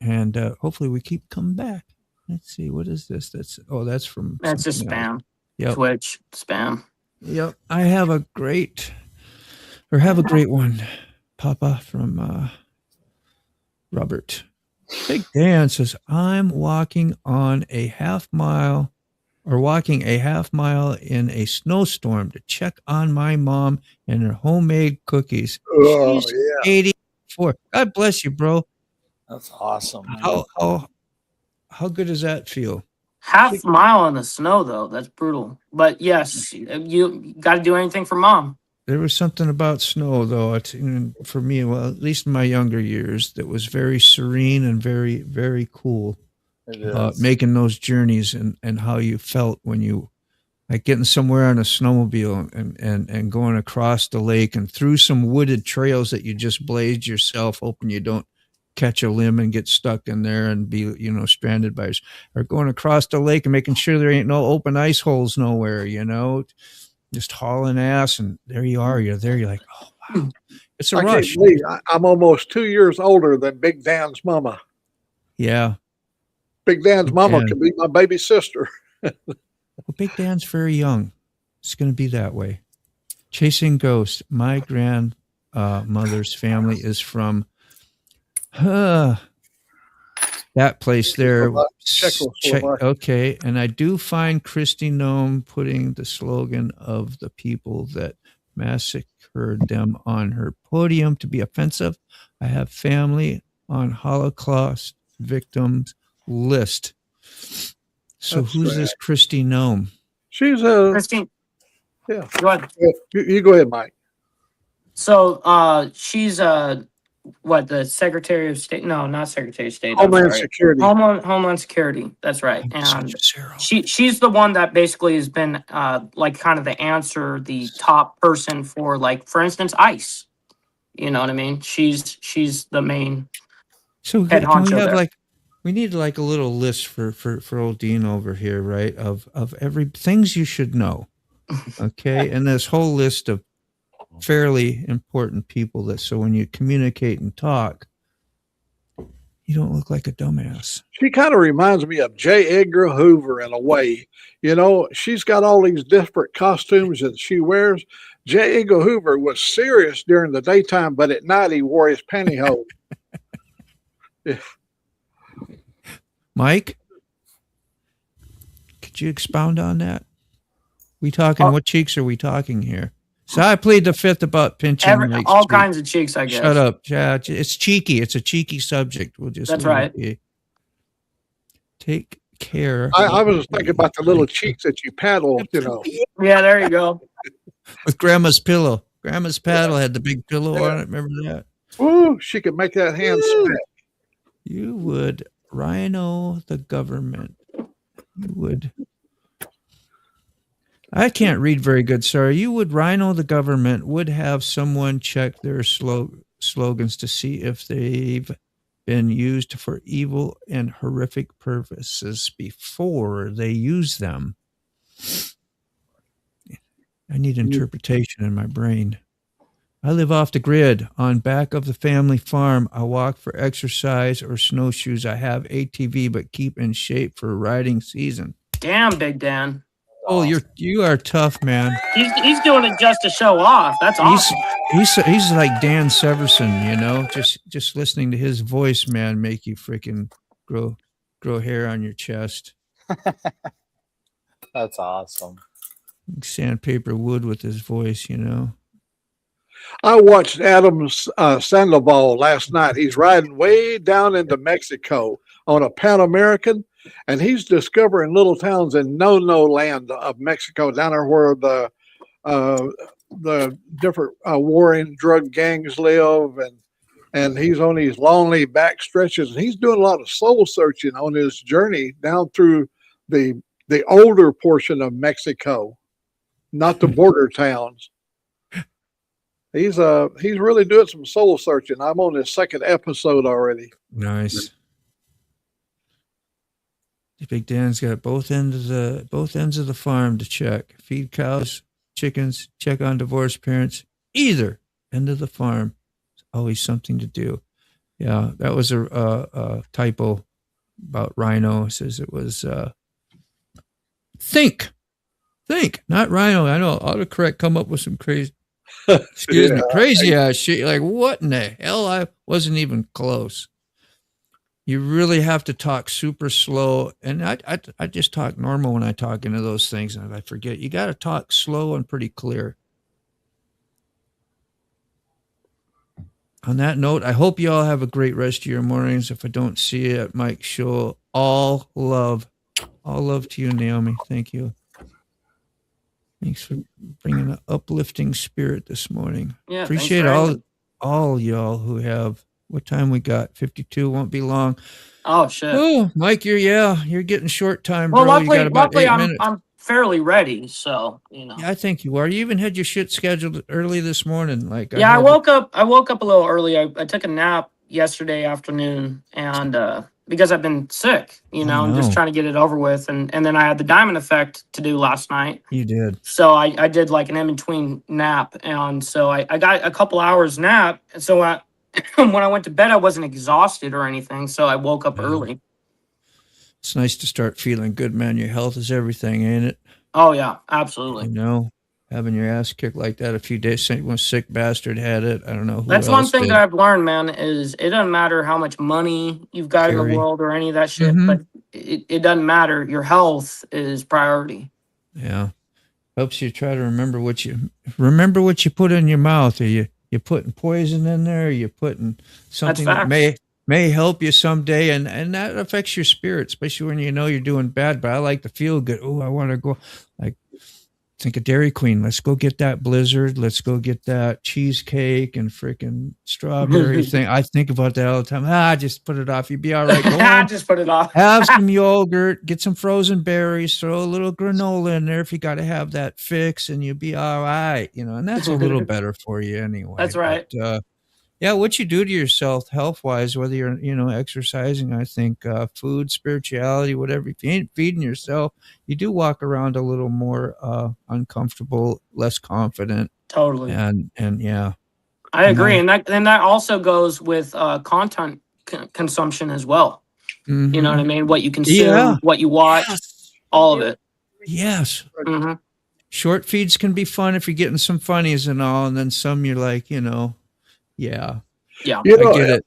And hopefully we keep coming back. Let's see. What is this? That's from... That's just spam. Yep. Twitch spam. Yep. I have a great one. Papa from Robert. Big Dan says, I'm walking a half mile in a snowstorm to check on my mom and her homemade cookies. Oh, She's 84. God bless you, bro. That's awesome. How good does that feel? Half mile in the snow, though. That's brutal. But yes, you got to do anything for mom. There was something about snow, though, for me, well, at least in my younger years, that was very serene and very, very cool. Making those journeys and how you felt when you, like getting somewhere on a snowmobile and going across the lake and through some wooded trails that you just blazed yourself, hoping you don't catch a limb and get stuck in there and be, stranded or going across the lake and making sure there ain't no open ice holes nowhere, just hauling ass. And there you are, you're there. You're like, oh, wow. It's a rush. I'm almost 2 years older than Big Dan's mama. Yeah. Big Dan's mama could be my baby sister. Well, Big Dan's very young. It's going to be that way. Chasing Ghosts. My grandmother's family is from that place there. Okay. And I do find Christy Nome putting the slogan of the people that massacred them on her podium to be offensive. I have family on Holocaust victims list. So That's who's right. this Christy Nome? She's Christine. Yeah. Go ahead. You go ahead, Mike. So she's the Secretary of State? No, not Secretary of State. Homeland Security. Homeland Security. That's right. And she's the one that basically has been kind of the answer, the top person for, like, for instance, ICE. You know what I mean? She's the main head honcho there. We need like a little list for old Dean over here, right? Of every things you should know. Okay. And this whole list of fairly important people so when you communicate and talk, you don't look like a dumbass. She kind of reminds me of J. Edgar Hoover in a way. She's got all these different costumes that she wears. J. Edgar Hoover was serious during the daytime, but at night he wore his pantyhose. Yeah. Mike, could you expound on that? We talking, what cheeks are we talking here? So I plead the fifth about pinching all kinds of cheeks, I guess. Shut up. Yeah, it's cheeky. It's a cheeky subject. That's right. Take care. I was thinking about the little cheeks that you paddle, Yeah, there you go. With Grandma's pillow. Grandma's paddle had the big pillow on it. Remember that? Ooh, she could make that hand smack. You would rhino the government. You would. I can't read very good, sorry. You would rhino the government, would have someone check their slogans to see if they've been used for evil and horrific purposes before they use them. I need interpretation in my brain. I live off the grid on back of the family farm. I walk for exercise or snowshoes. I have ATV, but keep in shape for riding season. Damn, Big Dan. Oh, you are tough, man. He's doing it just to show off. That's awesome. He's like Dan Severson, you know. Just listening to his voice, man, make you freaking grow hair on your chest. That's awesome. Sandpaper wood with his voice, you know. I watched Adam Sandoval last night. He's riding way down into Mexico on a Pan American, and he's discovering little towns in no land of Mexico, down there where the different warring drug gangs live, and he's on these lonely back stretches, and he's doing a lot of soul searching on his journey down through the older portion of Mexico, not the border towns. He's really doing some soul searching. I'm on his second episode already. Nice. Big Dan's got both ends of the farm to check. Feed cows, chickens, check on divorced parents. Either end of the farm. It's always something to do. Yeah, that was a typo about rhino. It says it was think, not rhino. I know autocorrect come up with some crazy. Excuse me, crazy ass shit. Like, what in the hell? I wasn't even close. You really have to talk super slow, and I just talk normal when I talk into those things, and if I forget, you got to talk slow and pretty clear. On that note, I hope you all have a great rest of your mornings. If I don't see you at Mike's show, all love to you, Naomi. Thank you. Thanks for bringing an uplifting spirit this morning. Yeah, appreciate all y'all who have. What time we got? 52. Won't be long. Oh shit. Oh, Mike, you're getting short time, bro. Well, You got about 8 minutes. I'm fairly ready, so you know. Yeah, I think you are. You even had your shit scheduled early this morning. Like, I woke up a little early. I took a nap yesterday afternoon, and because I've been sick, you know, I'm just trying to get it over with, and then I had the Diamond Effect to do last night. You did. So I did like an in-between nap, and so I got a couple hours nap, and so when I went to bed, I wasn't exhausted or anything, so I woke up early. It's nice to start feeling good, man. Your health is everything, ain't it? Oh yeah, absolutely. You know, having your ass kicked like that a few days, one sick bastard had it. I don't know who That's else one thing did. that I've learned, man, is it doesn't matter how much money you've got in the world or any of that shit, but it doesn't matter. Your health is priority. Yeah. Helps you try to remember what you put in your mouth. Are you putting poison in there? Are you putting something that may help you someday? And that affects your spirit, especially when you know you're doing bad. But I like to feel good. Oh, I want to go. Like, think of Dairy Queen. Let's go get that Blizzard. Let's go get that cheesecake and freaking strawberry thing. I think about that all the time. Just put it off. You'd be all right. Go home, just put it off. have some yogurt, get some frozen berries, throw a little granola in there if you got to have that fix, and you'll be all right. You know, and that's a little better for you anyway. That's right. But, yeah, what you do to yourself health-wise, whether you're, exercising, I think food, spirituality, whatever, if you ain't feeding yourself, you do walk around a little more uncomfortable, less confident. Totally. And yeah. I agree. And that also goes with content consumption as well. Mm-hmm. You know what I mean? What you consume, what you watch, all of it. Yes. Mm-hmm. Short feeds can be fun if you're getting some funnies and all, and then some you're like, yeah. Yeah. You know, I get it.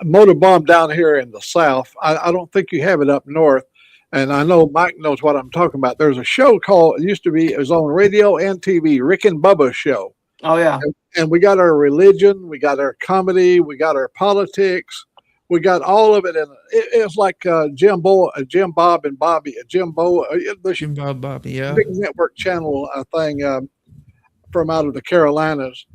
MotoBaum down here in the South, I don't think you have it up north. And I know Mike knows what I'm talking about. There's a show called, it was on radio and TV, Rick and Bubba's show. Oh, yeah. And we got our religion, we got our comedy, we got our politics, we got all of it. And it's like Jim Bob and Bobby, Jim Bob Bobby, yeah. Big network channel thing from out of the Carolinas.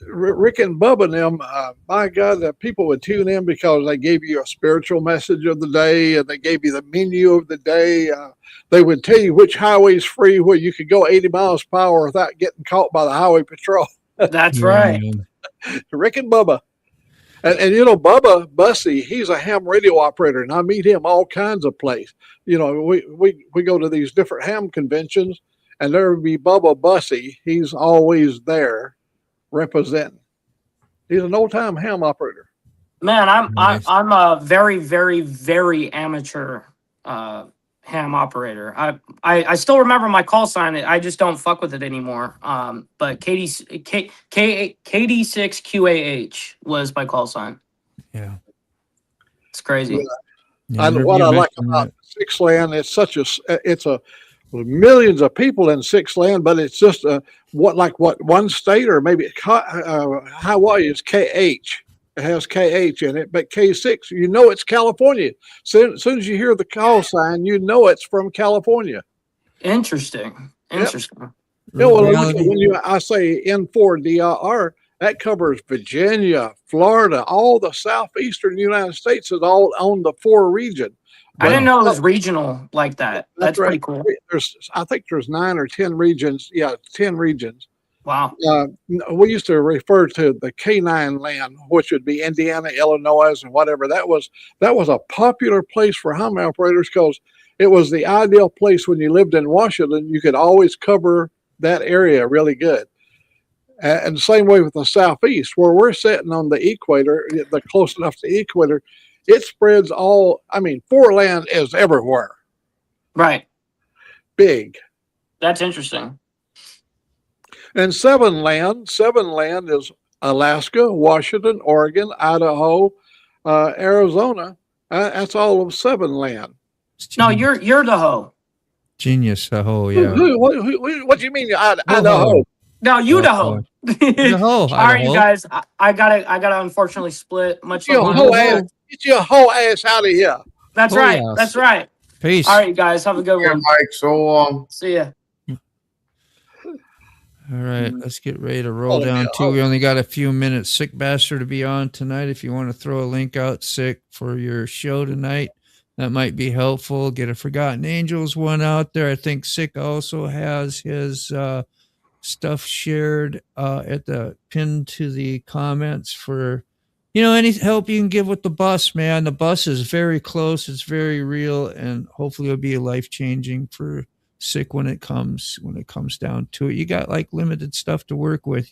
Rick and Bubba and them, my God, the people would tune in because they gave you a spiritual message of the day, and they gave you the menu of the day. They would tell you which highway's free, where you could go 80 miles per hour without getting caught by the highway patrol. That's right. Rick and Bubba. And Bubba Bussy, he's a ham radio operator, and I meet him all kinds of places. We go to these different ham conventions, and there would be Bubba Bussy. He's always there representing. He's an old time ham operator. Man, Nice. I'm a very, very, very amateur ham operator. I still remember my call sign. I just don't fuck with it anymore. But KD6QAH was my call sign. Yeah. It's crazy. Yeah, And what I like about Six Land, it's millions of people in Six Land, but it's just what one state or maybe Hawaii is KH. It has KH in it, but K6, you know it's California. Soon as you hear the call sign, you know it's from California. Interesting. Interesting. Yep. Well, I say N4DRR, that covers Virginia, Florida, all the southeastern United States is all on the 4 region. I didn't know it was regional like that. That's right. pretty cool. I think there's 9 or 10 regions. Yeah, 10 regions. Wow. We used to refer to the Canine Land, which would be Indiana, Illinois, and whatever. That was a popular place for ham operators because it was the ideal place when you lived in Washington. You could always cover that area really good. And the same way with the Southeast, where we're sitting on the equator, the close enough to the equator, it spreads all. I mean, 4 land is everywhere. Right. Big. That's interesting. And 7 land is Alaska, Washington, Oregon, Idaho, Arizona. That's all of 7 land. No, you're the hoe. Genius, the hoe, yeah. What do you mean, Idaho? No, you the hoe. Idaho. All right, you guys. I gotta unfortunately split. Much Get your whole ass out of here. That's right. That's right. Peace. All right, you guys. Have a good one. Mike, so long. See ya. All right, let's get ready to roll down too. We only got a few minutes. Sick Bastard to be on tonight. If you want to throw a link out, Sick, for your show tonight, that might be helpful. Get a Forgotten Angels one out there. I think Sick also has his stuff shared at the pin to the comments for, any help you can give with the bus, man. The bus is very close. It's very real, and hopefully it'll be life-changing for Sick when it comes down to it. You got like limited stuff to work with,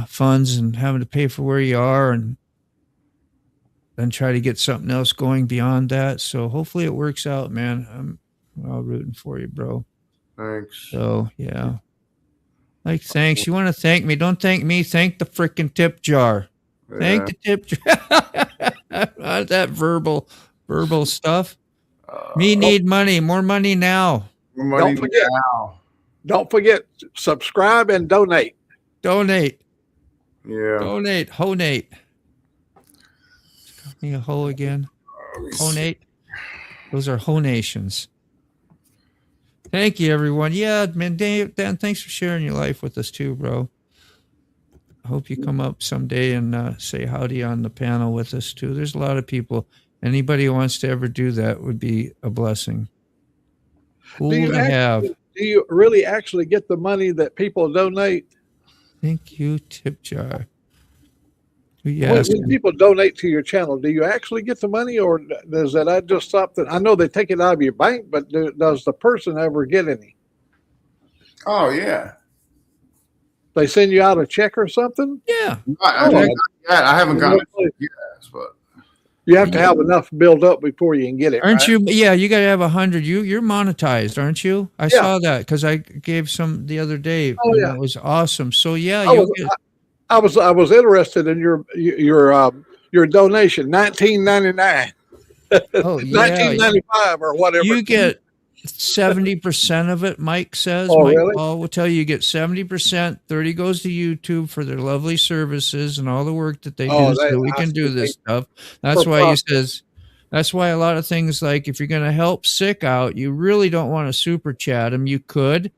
funds and having to pay for where you are and then try to get something else going beyond that. So hopefully it works out, man. I'm all rooting for you, bro. Thanks. So yeah, like thanks. You want to thank me? Don't thank me. Thank the freaking tip jar. Yeah. Thank the tip jar. That verbal stuff. Me need money. More money now. Don't forget, subscribe and donate. Donate. Yeah. Honate. Me a hoe again. Honate. Those are honations. Thank you, everyone. Yeah, man, Dan, thanks for sharing your life with us too, bro. I hope you come up someday and say howdy on the panel with us too. There's a lot of people. Anybody who wants to ever do that would be a blessing. Cool to have. Do you really actually get the money that people donate? Thank you, tip jar. When people donate to your channel, do you actually get the money, or does that just something? I know they take it out of your bank, but does the person ever get any? Oh yeah. They send you out a check or something? Yeah. I haven't gotten it yet, but. You have to have enough build up before you can get it. Aren't you? Yeah, you got to have 100. You're monetized, aren't you? I saw that because I gave some the other day. Oh yeah, it was awesome. So yeah, I was interested in your donation, $19.99. Oh yeah, $19.95 or whatever. You get 70% of it. Mike says. Oh, Mike really? Paul will tell you get 70%. 30 goes to YouTube for their lovely services and all the work that they do, so we can do this stuff. That's why he says. That's why a lot of things, like if you're going to help Sick out, you really don't want to super chat him. You could,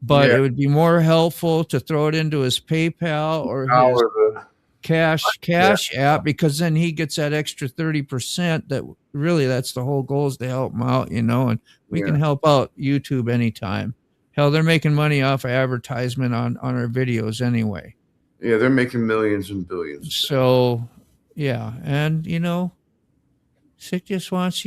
but it would be more helpful to throw it into his PayPal or his cash app, because then he gets that extra 30%. That really, that's the whole goal, is to help him out, and we can help out YouTube anytime. Hell, they're making money off of advertisement on our videos anyway. Yeah, they're making millions and billions. So yeah, and Sick just wants,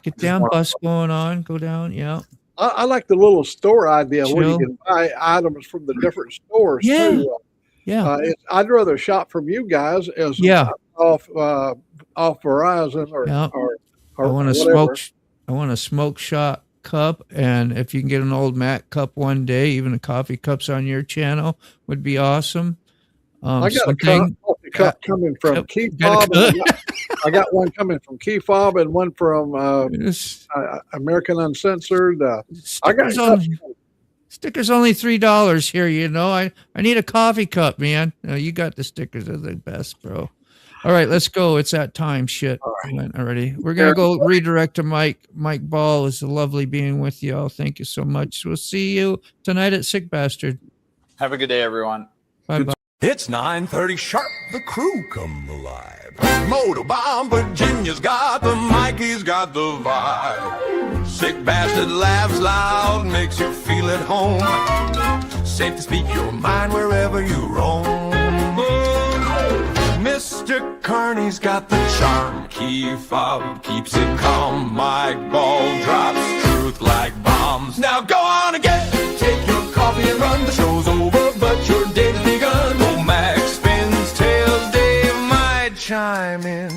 Get down, bus going on, go down. Yeah. I like the little store idea where you Chill. can buy items from the different stores Yeah. too. Yeah. I'd rather shop from you guys as off Verizon or Yeah. or I want a whatever. smoke shot cup, and if you can get an old Mac cup one day, even the coffee cups on your channel would be awesome. I got a coffee cup coming from Key Fob. I got one coming from Key Fob and one from American Uncensored. I got Stickers only $3 here. You know, I need a coffee cup, man. You got the stickers, are the best, bro. All right, let's go. It's that time. Shit. Went already. We're gonna go redirect to Mike. Mike Ball. Is lovely being with you all. Thank you so much. We'll see you tonight at Sick Bastard. Have a good day, everyone. Bye bye. It's 9:30 sharp. The crew come alive. MotoBaum Virginia's got the mic, he's got the vibe. Sick Bastard laughs loud, makes you feel at home. Safe to speak your mind wherever you roam. Mr. Kearney's got the charm. Key Fob keeps it calm. Mike Ball drops truth like bombs. Now go on again. Take your coffee and run. The show's over, but your day's begun. Oh, Max spins tails. Dave might chime in.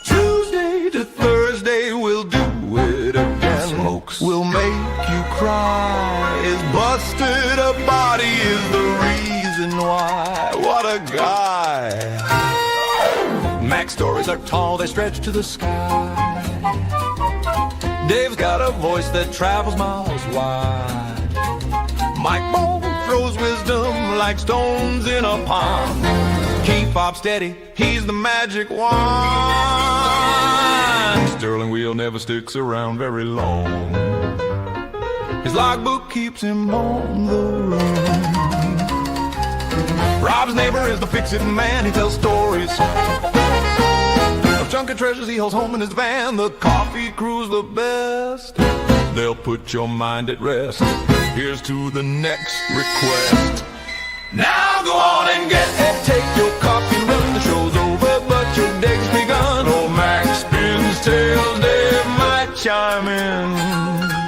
Tuesday to Thursday, we'll do it again. Smokes will make you cry. His busted up body is the reason why. What a guy. Mac's stories are tall, they stretch to the sky. Dave's got a voice that travels miles wide. Mike Ball throws wisdom like stones in a pond. Keep Fob steady, he's the magic wand. Sterling wheel never sticks around very long. His logbook keeps him on the run. Rob's neighbor is the fix-it man, he tells stories of chunk of treasures he holds home in his van. The coffee crew's the best, they'll put your mind at rest. Here's to the next request. Now go on and get it, take your coffee and run. The show's over, but your day's begun. Oh, Max spins tails, Dave might chime in.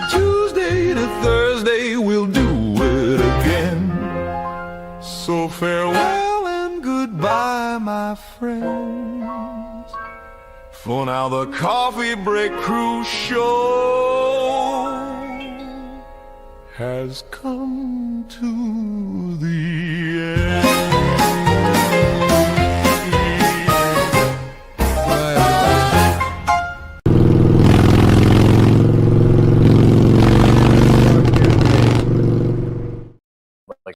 Tuesday to Thursday, we'll do it again. So farewell and goodbye, my friends. For now the Coffee Break Crew show has come to the end.